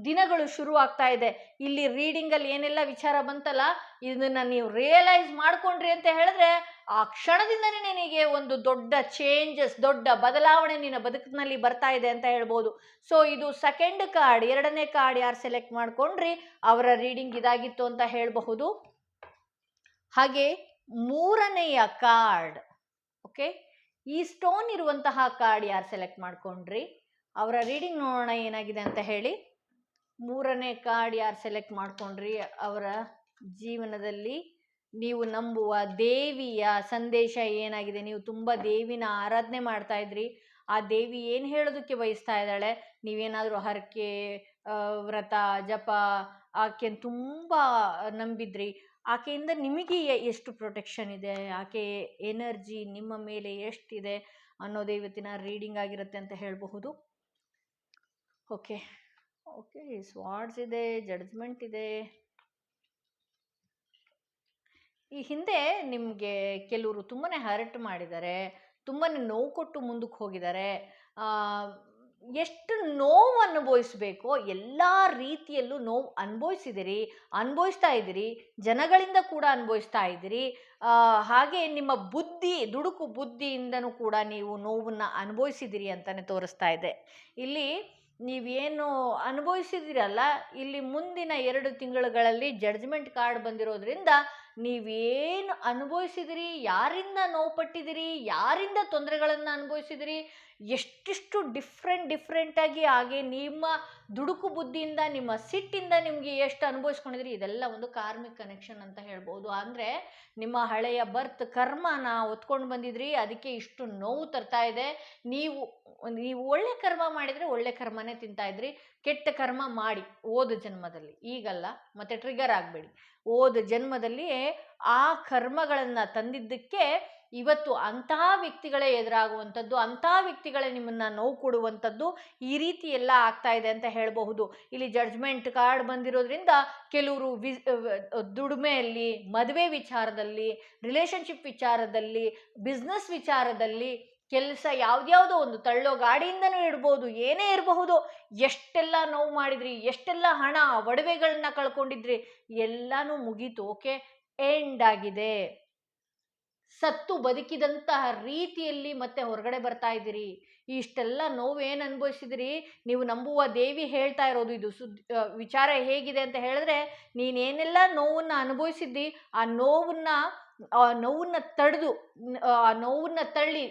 ದಿನಗಳು ಶುರು ಆಗ್ತಾ ಇದೆ. ಇಲ್ಲಿ ರೀಡಿಂಗಲ್ಲಿ ಏನೆಲ್ಲ ವಿಚಾರ ಬಂತಲ್ಲ, ಇದನ್ನ ನೀವು ರಿಯಲೈಸ್ ಮಾಡ್ಕೊಂಡ್ರಿ ಅಂತ ಹೇಳಿದ್ರೆ ಆ ಕ್ಷಣದಿಂದನೇ ನಿನಗೆ ಒಂದು ದೊಡ್ಡ ಚೇಂಜಸ್, ದೊಡ್ಡ ಬದಲಾವಣೆ ನಿನ್ನ ಬದುಕಿನಲ್ಲಿ ಬರ್ತಾ ಇದೆ ಅಂತ ಹೇಳ್ಬೋದು. ಸೊ ಇದು ಸೆಕೆಂಡ್ ಕಾರ್ಡ್. ಎರಡನೇ ಕಾರ್ಡ್ ಯಾರು ಸೆಲೆಕ್ಟ್ ಮಾಡ್ಕೊಂಡ್ರಿ ಅವರ ರೀಡಿಂಗ್ ಇದಾಗಿತ್ತು ಅಂತ ಹೇಳಬಹುದು. ಹಾಗೆ ಮೂರನೆಯ ಕಾರ್ಡ್, ಓಕೆ, ಈ ಸ್ಟೋನ್ ಇರುವಂತಹ ಕಾರ್ಡ್ ಯಾರು ಸೆಲೆಕ್ಟ್ ಮಾಡ್ಕೊಂಡ್ರಿ ಅವರ ರೀಡಿಂಗ್ ನೋಡೋಣ ಏನಾಗಿದೆ ಅಂತ ಹೇಳಿ. ಮೂರನೇ ಕಾರ್ಡ್ ಯಾರು ಸೆಲೆಕ್ಟ್ ಮಾಡ್ಕೊಂಡ್ರಿ ಅವರ ಜೀವನದಲ್ಲಿ ನೀವು ನಂಬುವ ದೇವಿಯ ಸಂದೇಶ ಏನಾಗಿದೆ. ನೀವು ತುಂಬ ದೇವಿನ ಆರಾಧನೆ ಮಾಡ್ತಾ ಇದ್ರಿ, ಆ ದೇವಿ ಏನು ಹೇಳೋದಕ್ಕೆ ಬಯಸ್ತಾ ಇದ್ದಾಳೆ, ನೀವೇನಾದರೂ ಹರಕೆ, ವ್ರತ, ಜಪ, ಆಕೆ ತುಂಬ ನಂಬಿದ್ರಿ, ಆಕೆಯಿಂದ ನಿಮಗೆ ಎಷ್ಟು ಪ್ರೊಟೆಕ್ಷನ್ ಇದೆ, ಆಕೆ ಎನರ್ಜಿ ನಿಮ್ಮ ಮೇಲೆ ಎಷ್ಟಿದೆ ಅನ್ನೋದೇ ಇವತ್ತಿನ ರೀಡಿಂಗ್ ಆಗಿರುತ್ತೆ ಅಂತ ಹೇಳಬಹುದು. ಓಕೆ ಓಕೆ, ಸ್ವಾರ್ಡ್ಸ್ ಇದೆ, ಜಡ್ಜ್ಮೆಂಟ್ ಇದೆ. ಈ ಹಿಂದೆ ನಿಮಗೆ ಕೆಲವರು ತುಂಬಾ ಹರ್ಟ್ ಮಾಡಿದ್ದಾರೆ, ತುಂಬಾ ನೋವು ಕೊಟ್ಟು ಮುಂದಕ್ಕೆ ಹೋಗಿದ್ದಾರೆ. ಎಷ್ಟು ನೋವು ಅನುಭವಿಸ್ಬೇಕೋ ಎಲ್ಲ ರೀತಿಯಲ್ಲೂ ನೋವು ಅನುಭವಿಸ್ತಾ ಇದ್ದೀರಿ, ಜನಗಳಿಂದ ಕೂಡ ಅನುಭವಿಸ್ತಾ ಇದ್ದೀರಿ. ಹಾಗೆ ನಿಮ್ಮ ದುಡುಕು ಬುದ್ಧಿಯಿಂದನೂ ಕೂಡ ನೀವು ನೋವನ್ನು ಅನುಭವಿಸಿದಿರಿ ಅಂತಲೇ ತೋರಿಸ್ತಾ ಇದೆ. ಇಲ್ಲಿ ನೀವೇನು ಅನುಭವಿಸಿದಿರಲ್ಲ, ಇಲ್ಲಿ ಮುಂದಿನ 2 ತಿಂಗಳುಗಳಲ್ಲಿ ಜಡ್ಜ್ಮೆಂಟ್ ಕಾರ್ಡ್ ಬಂದಿರೋದ್ರಿಂದ ನೀವೇನು ಅನುಭವಿಸಿದಿರಿ, ಯಾರಿಂದ ನೋವು ಪಟ್ಟಿದಿರಿ, ಯಾರಿಂದ ತೊಂದರೆಗಳನ್ನು ಅನುಭವಿಸಿದಿರಿ, ಎಷ್ಟೆಷ್ಟು ಡಿಫ್ರೆಂಟಾಗಿ, ಹಾಗೆ ನಿಮ್ಮ ದುಡುಕು ಬುದ್ಧಿಯಿಂದ, ನಿಮ್ಮ ಸಿಟ್ಟಿಂದ ನಿಮಗೆ ಎಷ್ಟು ಅನುಭವಿಸ್ಕೊಂಡಿದ್ರಿ, ಇದೆಲ್ಲ ಒಂದು ಕಾರ್ಮಿಕ್ ಕನೆಕ್ಷನ್ ಅಂತ ಹೇಳ್ಬೋದು. ಅಂದರೆ ನಿಮ್ಮ ಹಳೆಯ ಬರ್ತ್ ಕರ್ಮನ ಹೊತ್ಕೊಂಡು ಬಂದಿದ್ರಿ, ಅದಕ್ಕೆ ಇಷ್ಟು ನೋವು ತರ್ತಾ ಇದೆ. ನೀವು ನೀವು ಒಳ್ಳೆ ಕರ್ಮ ಮಾಡಿದರೆ ಒಳ್ಳೆ ಕರ್ಮನೇ ತಿಂತಾ ಇದ್ರಿ, ಕೆಟ್ಟ ಕರ್ಮ ಮಾಡಿ ಓದು ಜನ್ಮದಲ್ಲಿ, ಈಗಲ್ಲ, ಮತ್ತೆ ಟ್ರಿಗರ್ ಆಗಬೇಡಿ, ಓದು ಜನ್ಮದಲ್ಲಿ ಆ ಕರ್ಮಗಳನ್ನು ತಂದಿದ್ದಕ್ಕೆ ಇವತ್ತು ಅಂತಹ ವ್ಯಕ್ತಿಗಳೇ ಎದುರಾಗುವಂಥದ್ದು, ಅಂತಹ ವ್ಯಕ್ತಿಗಳೇ ನಿಮ್ಮನ್ನು ನೋವು ಕೊಡುವಂಥದ್ದು, ಈ ರೀತಿ ಎಲ್ಲ ಆಗ್ತಾ ಇದೆ ಅಂತ ಹೇಳಬಹುದು. ಇಲ್ಲಿ ಜಡ್ಜ್ಮೆಂಟ್ ಕಾರ್ಡ್ ಬಂದಿರೋದ್ರಿಂದ ಕೆಲವರು ದುಡಿಮೆಯಲ್ಲಿ, ಮದುವೆ ವಿಚಾರದಲ್ಲಿ, ರಿಲೇಷನ್ಶಿಪ್ ವಿಚಾರದಲ್ಲಿ, ಬಿಸ್ನೆಸ್ ವಿಚಾರದಲ್ಲಿ, ಕೆಲಸ ಯಾವ್ದ್ಯಾವುದೋ ಒಂದು ತಳ್ಳೋ ಗಾಡಿಯಿಂದನೂ ಇರ್ಬೋದು, ಏನೇ ಇರಬಹುದು, ಎಷ್ಟೆಲ್ಲ ನೋವು ಮಾಡಿದ್ರಿ, ಎಷ್ಟೆಲ್ಲ ಹಣ ಒಡವೆಗಳನ್ನ ಕಳ್ಕೊಂಡಿದ್ರಿ, ಎಲ್ಲನೂ ಮುಗೀತು. ಓಕೆ, ಎಂಡ್ ಆಗಿದೆ. ಸತ್ತು ಬದುಕಿದಂತಹ ರೀತಿಯಲ್ಲಿ ಮತ್ತೆ ಹೊರಗಡೆ ಬರ್ತಾ ಇದ್ದೀರಿ. ಇಷ್ಟೆಲ್ಲ ನೋವು ಏನು ಅನುಭವಿಸಿದಿರಿ, ನೀವು ನಂಬುವ ದೇವಿ ಹೇಳ್ತಾ ಇರೋದು ಇದು ವಿಚಾರ ಹೇಗಿದೆ ಅಂತ ಹೇಳಿದ್ರೆ, ನೀನೇನೆಲ್ಲ ನೋವನ್ನ ಅನುಭವಿಸಿದ್ದಿ, ಆ ನೋವನ್ನ ತಡೆದು, ಆ ನೋವನ್ನ ತಳ್ಳಿ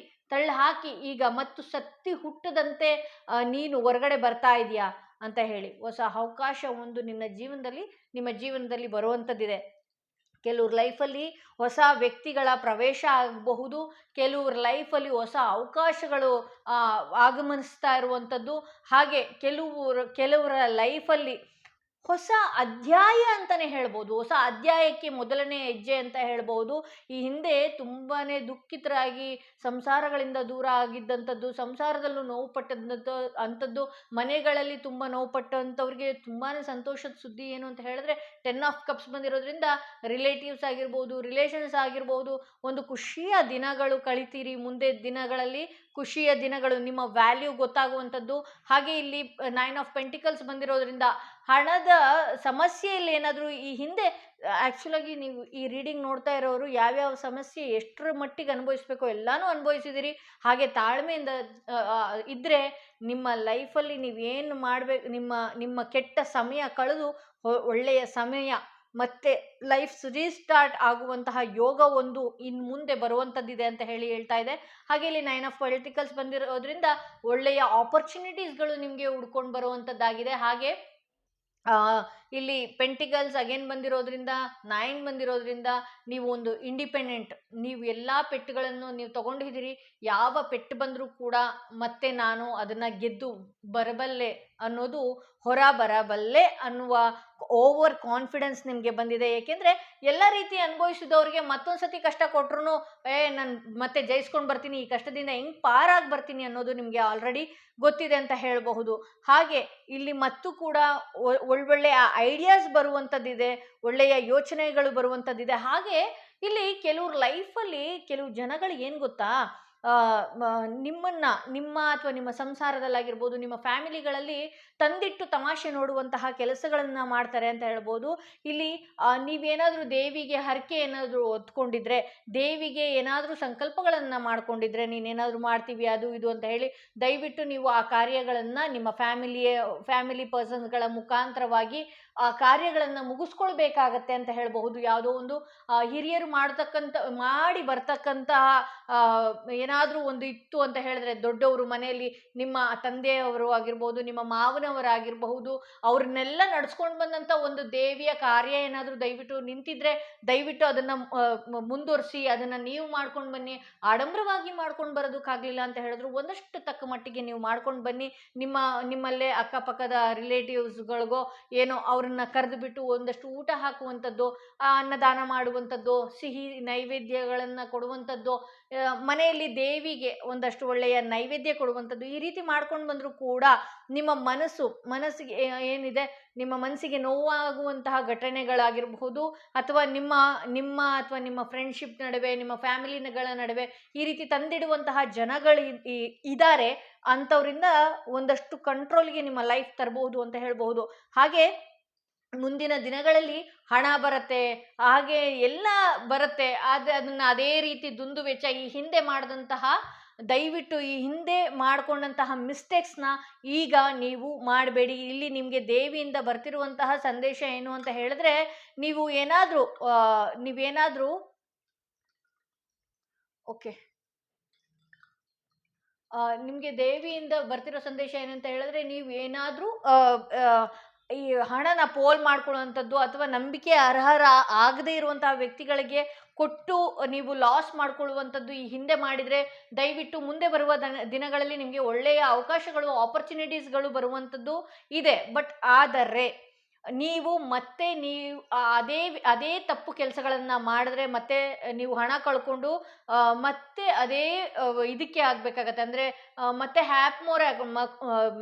ಹಾಕಿ ಈಗ ಮತ್ತು ಸತ್ತಿ ಹುಟ್ಟದಂತೆ ನೀನು ಹೊರಗಡೆ ಬರ್ತಾ ಇದೆಯಾ ಅಂತ ಹೇಳಿ ಹೊಸ ಅವಕಾಶ ಒಂದು ನಿಮ್ಮ ಜೀವನದಲ್ಲಿ ಬರುವಂಥದ್ದಿದೆ. ಕೆಲವ್ರ ಲೈಫಲ್ಲಿ ಹೊಸ ವ್ಯಕ್ತಿಗಳ ಪ್ರವೇಶ ಆಗಬಹುದು, ಕೆಲವ್ರ ಲೈಫಲ್ಲಿ ಹೊಸ ಅವಕಾಶಗಳು ಆಗಮನಿಸ್ತಾ ಇರುವಂಥದ್ದು, ಹಾಗೆ ಕೆಲವರ ಲೈಫಲ್ಲಿ ಹೊಸ ಅಧ್ಯಾಯ ಅಂತಲೇ ಹೇಳ್ಬೋದು, ಹೊಸ ಅಧ್ಯಾಯಕ್ಕೆ ಮೊದಲನೇ ಹೆಜ್ಜೆ ಅಂತ ಹೇಳ್ಬೋದು. ಈ ಹಿಂದೆ ತುಂಬಾ ದುಃಖಿತರಾಗಿ ಸಂಸಾರಗಳಿಂದ ದೂರ ಆಗಿದ್ದಂಥದ್ದು, ಸಂಸಾರದಲ್ಲೂ ನೋವು ಅಂಥದ್ದು, ಮನೆಗಳಲ್ಲಿ ತುಂಬ ನೋವು ಪಟ್ಟಂಥವ್ರಿಗೆ ತುಂಬಾ ಸಂತೋಷದ ಸುದ್ದಿ ಏನು ಅಂತ ಹೇಳಿದ್ರೆ 10 ಆಫ್ ಕಪ್ಸ್ ಬಂದಿರೋದ್ರಿಂದ ರಿಲೇಟಿವ್ಸ್ ಆಗಿರ್ಬೋದು, ರಿಲೇಷನ್ಸ್ ಆಗಿರ್ಬೋದು, ಒಂದು ಖುಷಿಯ ದಿನಗಳು ಕಳಿತೀರಿ. ಮುಂದೆ ದಿನಗಳಲ್ಲಿ ಖುಷಿಯ ದಿನಗಳು, ನಿಮ್ಮ ವ್ಯಾಲ್ಯೂ ಗೊತ್ತಾಗುವಂಥದ್ದು. ಹಾಗೆ ಇಲ್ಲಿ 9 ಆಫ್ ಪೆಂಟಿಕಲ್ಸ್ ಬಂದಿರೋದ್ರಿಂದ ಹಣದ ಸಮಸ್ಯೆಯಲ್ಲಿ ಏನಾದರೂ ಈ ಹಿಂದೆ ಆ್ಯಕ್ಚುಲಾಗಿ ನೀವು ಈ ರೀಡಿಂಗ್ ನೋಡ್ತಾ ಇರೋರು ಯಾವ್ಯಾವ ಸಮಸ್ಯೆ ಎಷ್ಟರ ಮಟ್ಟಿಗೆ ಅನುಭವಿಸ್ಬೇಕೋ ಎಲ್ಲನೂ ಅನುಭವಿಸಿದಿರಿ. ಹಾಗೆ ತಾಳ್ಮೆಯಿಂದ ಇದ್ದರೆ ನಿಮ್ಮ ಲೈಫಲ್ಲಿ ನೀವೇನು ಮಾಡಬೇಕು, ನಿಮ್ಮ ಕೆಟ್ಟ ಸಮಯ ಕಳೆದು ಒಳ್ಳೆಯ ಸಮಯ ಮತ್ತೆ ಲೈಫ್ ರೀಸ್ಟಾರ್ಟ್ ಆಗುವಂತಹ ಯೋಗ ಒಂದು ಇನ್ನು ಮುಂದೆ ಬರುವಂಥದ್ದಿದೆ ಅಂತ ಹೇಳ್ತಾ ಇದೆ. ಹಾಗೆ ಇಲ್ಲಿ 9 ಆಫ್ ಪೊಲಿಟಿಕಲ್ಸ್ ಬಂದಿರೋದ್ರಿಂದ ಒಳ್ಳೆಯ ಆಪರ್ಚುನಿಟೀಸ್ಗಳು ನಿಮಗೆ ಹುಡ್ಕೊಂಡು ಬರುವಂಥದ್ದಾಗಿದೆ. ಹಾಗೆ ಇಲ್ಲಿ ಪೆಂಟಿಕಲ್ಸ್ ಅಗೇನ್ ಬಂದಿರೋದ್ರಿಂದ 9 ಬಂದಿರೋದ್ರಿಂದ ನೀವು ಒಂದು ಇಂಡಿಪೆಂಡೆಂಟ್, ನೀವು ಎಲ್ಲ ಪೆಟ್ಟುಗಳನ್ನು ನೀವು ತಗೊಂಡಿದ್ದೀರಿ, ಯಾವ ಪೆಟ್ಟು ಬಂದರೂ ಕೂಡ ಮತ್ತೆ ನಾನು ಅದನ್ನು ಗೆದ್ದು ಬರಬಲ್ಲೆ ಅನ್ನೋದು, ಹೊರ ಬರಬಲ್ಲೆ ಅನ್ನುವ ಓವರ್ ಕಾನ್ಫಿಡೆನ್ಸ್ ನಿಮಗೆ ಬಂದಿದೆ. ಏಕೆಂದರೆ ಎಲ್ಲ ರೀತಿ ಅನುಭವಿಸಿದವ್ರಿಗೆ ಮತ್ತೊಂದು ಸತಿ ಕಷ್ಟ ಕೊಟ್ಟರು ನಾನು ಮತ್ತೆ ಜಯಿಸ್ಕೊಂಡು ಬರ್ತೀನಿ, ಈ ಕಷ್ಟದಿಂದ ಹೆಂಗೆ ಪಾರಾಗಿ ಬರ್ತೀನಿ ಅನ್ನೋದು ನಿಮಗೆ ಆಲ್ರೆಡಿ ಗೊತ್ತಿದೆ ಅಂತ ಹೇಳಬಹುದು. ಹಾಗೆ ಇಲ್ಲಿ ಮತ್ತು ಕೂಡ ಒಳ್ಳೊಳ್ಳೆಯ ಐಡಿಯಾಸ್ ಬರುವಂಥದ್ದಿದೆ, ಒಳ್ಳೆಯ ಯೋಚನೆಗಳು ಬರುವಂಥದ್ದಿದೆ. ಹಾಗೆ ಇಲ್ಲಿ ಕೆಲವ್ರ ಲೈಫಲ್ಲಿ ಕೆಲವು ಜನಗಳು ಏನು ಗೊತ್ತಾ, ನಿಮ್ಮ ಅಥವಾ ನಿಮ್ಮ ಸಂಸಾರದಲ್ಲಾಗಿರ್ಬೋದು, ನಿಮ್ಮ ಫ್ಯಾಮಿಲಿಗಳಲ್ಲಿ ತಂದಿಟ್ಟು ತಮಾಷೆ ನೋಡುವಂತಹ ಕೆಲಸಗಳನ್ನು ಮಾಡ್ತಾರೆ ಅಂತ ಹೇಳ್ಬೋದು. ಇಲ್ಲಿ ನೀವೇನಾದರೂ ದೇವಿಗೆ ಹರಕೆ ಏನಾದರೂ ಹೊತ್ಕೊಂಡಿದ್ರೆ, ದೇವಿಗೆ ಏನಾದರೂ ಸಂಕಲ್ಪಗಳನ್ನು ಮಾಡ್ಕೊಂಡಿದ್ರೆ, ನೀನೇನಾದರೂ ಮಾಡ್ತೀವಿ ಅದು ಇದು ಅಂತ ಹೇಳಿ, ದಯವಿಟ್ಟು ನೀವು ಆ ಕಾರ್ಯಗಳನ್ನು ನಿಮ್ಮ ಫ್ಯಾಮಿಲಿ ಪರ್ಸನ್ಸ್ಗಳ ಮುಖಾಂತರವಾಗಿ ಆ ಕಾರ್ಯಗಳನ್ನು ಮುಗಿಸ್ಕೊಳ್ಬೇಕಾಗತ್ತೆ ಅಂತ ಹೇಳಬಹುದು. ಯಾವುದೋ ಒಂದು ಹಿರಿಯರು ಮಾಡಿ ಬರ್ತಕ್ಕಂತಹ ಏನಾದರೂ ಒಂದು ಇತ್ತು ಅಂತ ಹೇಳಿದ್ರೆ, ದೊಡ್ಡವರು ಮನೆಯಲ್ಲಿ ನಿಮ್ಮ ತಂದೆಯವರು ಆಗಿರ್ಬೋದು, ನಿಮ್ಮ ಮಾವನವರಾಗಿರಬಹುದು, ಅವ್ರನ್ನೆಲ್ಲ ನಡ್ಸ್ಕೊಂಡು ಬಂದಂಥ ಒಂದು ದೇವಿಯ ಕಾರ್ಯ ಏನಾದರೂ ದಯವಿಟ್ಟು ನಿಂತಿದ್ರೆ, ದಯವಿಟ್ಟು ಅದನ್ನು ಮುಂದುವರಿಸಿ, ಅದನ್ನು ನೀವು ಮಾಡ್ಕೊಂಡು ಬನ್ನಿ. ಆಡಂಬರವಾಗಿ ಮಾಡ್ಕೊಂಡು ಬರೋದಕ್ಕಾಗಲಿಲ್ಲ ಅಂತ ಹೇಳಿದ್ರು ಒಂದಷ್ಟು ತಕ್ಕ ಮಟ್ಟಿಗೆ ನೀವು ಮಾಡ್ಕೊಂಡು ಬನ್ನಿ. ನಿಮ್ಮಲ್ಲೇ ಅಕ್ಕಪಕ್ಕದ ರಿಲೇಟಿವ್ಸ್ಗಳಿಗೋ ಏನೋ ಅವ್ರನ್ನ ಕರೆದು ಬಿಟ್ಟು ಒಂದಷ್ಟು ಊಟ ಹಾಕುವಂಥದ್ದು, ಅನ್ನದಾನ ಮಾಡುವಂಥದ್ದು, ಸಿಹಿ ನೈವೇದ್ಯಗಳನ್ನು ಕೊಡುವಂಥದ್ದು, ಮನೆಯಲ್ಲಿ ದೇವಿಗೆ ಒಂದಷ್ಟು ಒಳ್ಳೆಯ ನೈವೇದ್ಯ ಕೊಡುವಂಥದ್ದು, ಈ ರೀತಿ ಮಾಡ್ಕೊಂಡು ಬಂದರೂ ಕೂಡ ನಿಮ್ಮ ಮನಸ್ಸಿಗೆ ಏನಿದೆ, ನಿಮ್ಮ ಮನಸ್ಸಿಗೆ ನೋವಾಗುವಂತಹ ಘಟನೆಗಳಾಗಿರಬಹುದು, ಅಥವಾ ನಿಮ್ಮ ಫ್ರೆಂಡ್ಶಿಪ್ ನಡುವೆ, ನಿಮ್ಮ ಫ್ಯಾಮಿಲಿಗಳ ನಡುವೆ ಈ ರೀತಿ ತಂದಿಡುವಂತಹ ಜನಗಳು ಇದ್ದಾರೆ, ಅಂಥವರಿಂದ ಒಂದಷ್ಟು ಕಂಟ್ರೋಲ್ಗೆ ನಿಮ್ಮ ಲೈಫ್ ತರಬಹುದು ಅಂತ ಹೇಳ್ಬಹುದು. ಹಾಗೆ ಮುಂದಿನ ದಿನಗಳಲ್ಲಿ ಹಣ ಬರುತ್ತೆ, ಹಾಗೆ ಎಲ್ಲ ಬರುತ್ತೆ. ಆದರೆ ಅದನ್ನ ಅದೇ ರೀತಿ ದುಂದು ವೆಚ್ಚ ಈ ಹಿಂದೆ ಮಾಡಿದಂತಹ, ದಯವಿಟ್ಟು ಈ ಹಿಂದೆ ಮಾಡಿಕೊಂಡಂತಹ ಮಿಸ್ಟೇಕ್ಸ್ನ ಈಗ ನೀವು ಮಾಡಬೇಡಿ. ಇಲ್ಲಿ ನಿಮಗೆ ದೇವಿಯಿಂದ ಬರ್ತಿರುವಂತಹ ಸಂದೇಶ ಏನು ಅಂತ ಹೇಳಿದ್ರೆ, ನೀವು ಏನಾದರೂ ನೀವೇನಾದರೂ ಓಕೆ, ನಿಮಗೆ ದೇವಿಯಿಂದ ಬರ್ತಿರೋ ಸಂದೇಶ ಏನಂತ ಹೇಳಿದ್ರೆ, ನೀವು ಏನಾದರೂ ಈ ಹಣನ ಪೋಲ್ ಮಾಡ್ಕೊಳ್ಳುವಂಥದ್ದು ಅಥವಾ ನಂಬಿಕೆ ಅರ್ಹರ ಆಗದೇ ಇರುವಂತಹ ವ್ಯಕ್ತಿಗಳಿಗೆ ಕೊಟ್ಟು ನೀವು ಲಾಸ್ ಮಾಡ್ಕೊಳ್ಳುವಂಥದ್ದು ಈ ಹಿಂದೆ ಮಾಡಿದರೆ, ದಯವಿಟ್ಟು ಮುಂದೆ ಬರುವ ದಿನಗಳಲ್ಲಿ ನಿಮಗೆ ಒಳ್ಳೆಯ ಅವಕಾಶಗಳು, ಆಪರ್ಚುನಿಟೀಸ್ಗಳು ಬರುವಂಥದ್ದು ಇದೆ. ಬಟ್ ಆದರೆ ನೀವು ಅದೇ ಅದೇ ತಪ್ಪು ಕೆಲಸಗಳನ್ನು ಮಾಡಿದ್ರೆ ಮತ್ತೆ ನೀವು ಹಣ ಕಳ್ಕೊಂಡು ಮತ್ತೆ ಅದೇ ಇದಕ್ಕೆ ಆಗಬೇಕಾಗತ್ತೆ. ಅಂದರೆ ಮತ್ತೆ ಹ್ಯಾಪ್ ಮೋರ್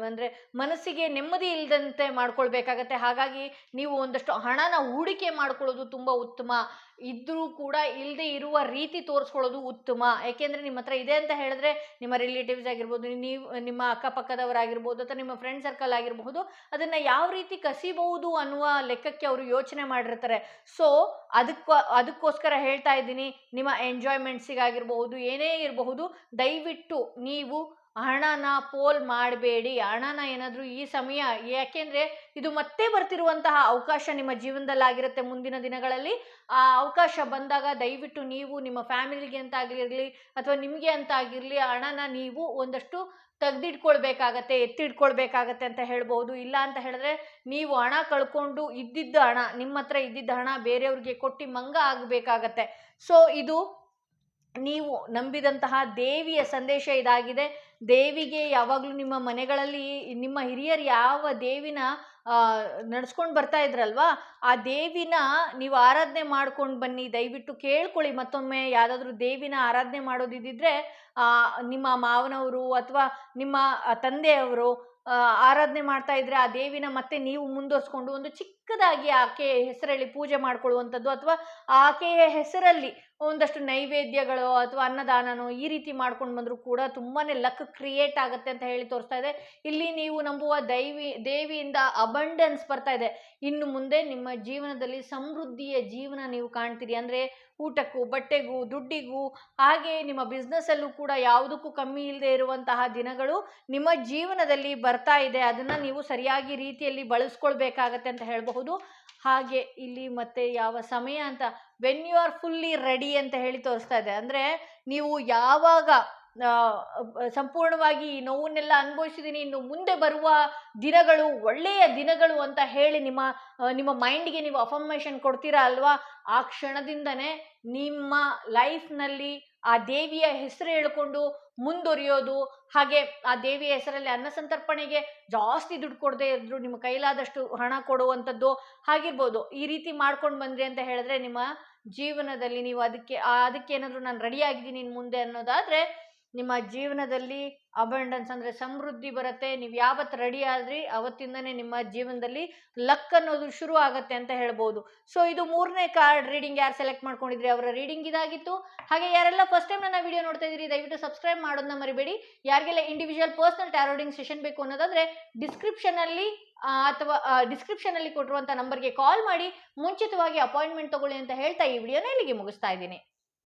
ಅಂದರೆ ಮನಸ್ಸಿಗೆ ನೆಮ್ಮದಿ ಇಲ್ಲದಂತೆ ಮಾಡ್ಕೊಳ್ಬೇಕಾಗತ್ತೆ. ಹಾಗಾಗಿ ನೀವು ಒಂದಷ್ಟು ಹಣನ ಹೂಡಿಕೆ ಮಾಡ್ಕೊಳ್ಳೋದು ತುಂಬ ಉತ್ತಮ. ಇದ್ರೂ ಕೂಡ ಇಲ್ಲದೆ ಇರುವ ರೀತಿ ತೋರಿಸ್ಕೊಳ್ಳೋದು ಉತ್ತಮ. ಯಾಕೆಂದರೆ ನಿಮ್ಮ ಹತ್ರ ಇದೆ ಅಂತ ಹೇಳಿದ್ರೆ ನಿಮ್ಮ ರಿಲೇಟಿವ್ಸ್ ಆಗಿರ್ಬೋದು, ನೀವು ನಿಮ್ಮ ಅಕ್ಕಪಕ್ಕದವರಾಗಿರ್ಬೋದು, ಅಥವಾ ನಿಮ್ಮ ಫ್ರೆಂಡ್ ಸರ್ಕಲ್ ಆಗಿರಬಹುದು, ಅದನ್ನು ಯಾವ ರೀತಿ ಕಸಿಬಹುದು ಅನ್ನುವ ಲೆಕ್ಕಕ್ಕೆ ಅವರು ಯೋಚನೆ ಮಾಡಿರ್ತಾರೆ. ಸೊ ಅದಕ್ಕೋಸ್ಕರ ಹೇಳ್ತಾ ಇದ್ದೀನಿ, ನಿಮ್ಮ ಎಂಜಾಯ್ಮೆಂಟ್ಸಿಗಾಗಿರಬಹುದು, ಏನೇ ಇರಬಹುದು, ದಯವಿಟ್ಟು ನೀವು ಹಣನ ಪೋಲ್ ಮಾಡಬೇಡಿ. ಹಣನ ಏನಾದರೂ ಈ ಸಮಯ, ಯಾಕೆಂದರೆ ಇದು ಮತ್ತೆ ಬರ್ತಿರುವಂತಹ ಅವಕಾಶ ನಿಮ್ಮ ಜೀವನದಲ್ಲಾಗಿರುತ್ತೆ ಮುಂದಿನ ದಿನಗಳಲ್ಲಿ. ಆ ಅವಕಾಶ ಬಂದಾಗ ದಯವಿಟ್ಟು ನೀವು ನಿಮ್ಮ ಫ್ಯಾಮಿಲಿಗೆ ಅಂತ ಆಗಿರಲಿ ಅಥವಾ ನಿಮಗೆ ಅಂತ ಆಗಿರಲಿ ಹಣನ ನೀವು ಒಂದಷ್ಟು ತೆಗೆದಿಟ್ಕೊಳ್ಬೇಕಾಗತ್ತೆ, ಎತ್ತಿಟ್ಕೊಳ್ಬೇಕಾಗತ್ತೆ ಅಂತ ಹೇಳ್ಬೋದು. ಇಲ್ಲ ಅಂತ ಹೇಳಿದ್ರೆ ನೀವು ಹಣ ಕಳ್ಕೊಂಡು ಇದ್ದಿದ್ದ ಹಣ, ನಿಮ್ಮ ಹತ್ರ ಇದ್ದಿದ್ದ ಹಣ ಬೇರೆಯವ್ರಿಗೆ ಕೊಟ್ಟು ಮಂಗ ಆಗಬೇಕಾಗತ್ತೆ. ಸೊ ಇದು ನೀವು ನಂಬಿದಂತಹ ದೇವಿಯ ಸಂದೇಶ ಇದಾಗಿದೆ. ದೇವಿಗೆ ಯಾವಾಗಲೂ ನಿಮ್ಮ ಮನೆಗಳಲ್ಲಿ ನಿಮ್ಮ ಹಿರಿಯರು ಯಾವ ದೇವಿನ ನಡೆಸ್ಕೊಂಡು ಬರ್ತಾ ಇದ್ರಲ್ವಾ, ಆ ದೇವಿನ ನೀವು ಆರಾಧನೆ ಮಾಡ್ಕೊಂಡು ಬನ್ನಿ. ದಯವಿಟ್ಟು ಕೇಳ್ಕೊಳ್ಳಿ, ಮತ್ತೊಮ್ಮೆ ಯಾವುದಾದ್ರೂ ದೇವಿನ ಆರಾಧನೆ ಮಾಡೋದಿದ್ದರೆ ನಿಮ್ಮ ಮಾವನವರು ಅಥವಾ ನಿಮ್ಮ ತಂದೆಯವರು ಆರಾಧನೆ ಮಾಡ್ತಾ ಇದ್ರೆ ಆ ದೇವಿನ ಮತ್ತೆ ನೀವು ಮುಂದುವರ್ಸ್ಕೊಂಡು ಒಂದು ಚಿಕ್ಕದಾಗಿ ಆಕೆಯ ಹೆಸರಲ್ಲಿ ಪೂಜೆ ಮಾಡ್ಕೊಳ್ಳುವಂಥದ್ದು, ಅಥವಾ ಆಕೆಯ ಹೆಸರಲ್ಲಿ ಒಂದಷ್ಟು ನೈವೇದ್ಯಗಳು ಅಥವಾ ಅನ್ನದಾನನೋ ಈ ರೀತಿ ಮಾಡ್ಕೊಂಡು ಬಂದರೂ ಕೂಡ ತುಂಬಾ ಲಕ್ ಕ್ರಿಯೇಟ್ ಆಗುತ್ತೆ ಅಂತ ಹೇಳಿ ತೋರಿಸ್ತಾ ಇದೆ. ಇಲ್ಲಿ ನೀವು ನಂಬುವ ದೇವಿಯಿಂದ ಅಬಂಡೆನ್ಸ್ ಬರ್ತಾ ಇದೆ. ಇನ್ನು ಮುಂದೆ ನಿಮ್ಮ ಜೀವನದಲ್ಲಿ ಸಮೃದ್ಧಿಯ ಜೀವನ ನೀವು ಕಾಣ್ತೀರಿ. ಅಂದರೆ ಊಟಕ್ಕೂ, ಬಟ್ಟೆಗೂ, ದುಡ್ಡಿಗೂ, ಹಾಗೆ ನಿಮ್ಮ ಬಿಸ್ನೆಸ್ಸಲ್ಲೂ ಕೂಡ ಯಾವುದಕ್ಕೂ ಕಮ್ಮಿ ಇಲ್ಲದೆ ಇರುವಂತಹ ದಿನಗಳು ನಿಮ್ಮ ಜೀವನದಲ್ಲಿ ಬರ್ತಾ ಇದೆ. ಅದನ್ನು ನೀವು ಸರಿಯಾಗಿ ರೀತಿಯಲ್ಲಿ ಬಳಸ್ಕೊಳ್ಬೇಕಾಗತ್ತೆ ಅಂತ ಹೇಳಬಹುದು. ಹಾಗೆ ಇಲ್ಲಿ ಮತ್ತೆ ಯಾವ ಸಮಯ ಅಂತ, when you are fully ready ಅಂತ ಹೇಳಿ ತೋರಿಸ್ತಾ ಇದೆ. ಅಂದರೆ ನೀವು ಯಾವಾಗ ಸಂಪೂರ್ಣವಾಗಿ ಈ ನೋವನ್ನೆಲ್ಲ ಅನುಭವಿಸಿದ್ದೀನಿ, ಇನ್ನು ಮುಂದೆ ಬರುವ ದಿನಗಳು ಒಳ್ಳೆಯ ದಿನಗಳು ಅಂತ ಹೇಳಿ ನಿಮ್ಮ ಮೈಂಡ್ಗೆ ನೀವು ಅಫರ್ಮೇಷನ್ ಕೊಡ್ತೀರಾ ಅಲ್ವಾ, ಆ ಕ್ಷಣದಿಂದನೇ ನಿಮ್ಮ ಲೈಫ್ನಲ್ಲಿ ಆ ದೇವಿಯ ಹೆಸರು ಹೇಳ್ಕೊಂಡು ಮುಂದುವರಿಯೋದು, ಹಾಗೆ ಆ ದೇವಿಯ ಹೆಸರಲ್ಲಿ ಅನ್ನಸಂತರ್ಪಣೆಗೆ ಜಾಸ್ತಿ ದುಡ್ಡು ಕೊಡದೇ ಇದ್ರು ನಿಮ್ಮ ಕೈಲಾದಷ್ಟು ಹಣ ಕೊಡುವಂಥದ್ದು ಆಗಿರ್ಬೋದು. ಈ ರೀತಿ ಮಾಡ್ಕೊಂಡು ಬಂದ್ರಿ ಅಂತ ಹೇಳಿದ್ರೆ ನಿಮ್ಮ ಜೀವನದಲ್ಲಿ ನೀವು ಅದಕ್ಕೆ ಏನಾದರೂ ನಾನು ರೆಡಿ ಆಗಿದ್ದೀನಿ ಇನ್ನು ಮುಂದೆ ಅನ್ನೋದಾದರೆ ನಿಮ್ಮ ಜೀವನದಲ್ಲಿ ಅಬಂಡೆನ್ಸ್ ಅಂದರೆ ಸಮೃದ್ಧಿ ಬರುತ್ತೆ. ನೀವು ಯಾವತ್ತು ರೆಡಿ ಆದ್ರಿ ಅವತ್ತಿಂದನೇ ನಿಮ್ಮ ಜೀವನದಲ್ಲಿ ಲಕ್ ಅನ್ನೋದು ಶುರು ಆಗುತ್ತೆ ಅಂತ ಹೇಳ್ಬೋದು. ಸೊ ಇದು 3ನೇ ಕಾರ್ಡ್ ರೀಡಿಂಗ್. ಯಾರು ಸೆಲೆಕ್ಟ್ ಮಾಡ್ಕೊಂಡಿದ್ರಿ ಅವರ ರೀಡಿಂಗ್ ಇದಾಗಿತ್ತು. ಹಾಗೆ ಯಾರೆಲ್ಲ ಫಸ್ಟ್ ಟೈಮ್ ನನ್ನ ವಿಡಿಯೋ ನೋಡ್ತಾ ಇದ್ದೀರಿ ದಯವಿಟ್ಟು ಸಬ್ಸ್ಕ್ರೈಬ್ ಮಾಡೋದನ್ನ ಮರಿಬೇಡಿ. ಯಾರಿಗೆಲ್ಲ individual personal tarot reading session ಬೇಕು ಅನ್ನೋದಾದ್ರೆ ಡಿಸ್ಕ್ರಿಪ್ಷನಲ್ಲಿ ಕೊಟ್ಟಿರುವಂಥ ನಂಬರ್ಗೆ ಕಾಲ್ ಮಾಡಿ ಮುಂಚಿತವಾಗಿ ಅಪಾಯಿಂಟ್ಮೆಂಟ್ ತಗೊಳ್ಳಿ ಅಂತ ಹೇಳ್ತಾ ಈ ವಿಡಿಯೋನ ಇಲ್ಲಿಗೆ ಮುಗಿಸ್ತಾ ಇದ್ದೀನಿ.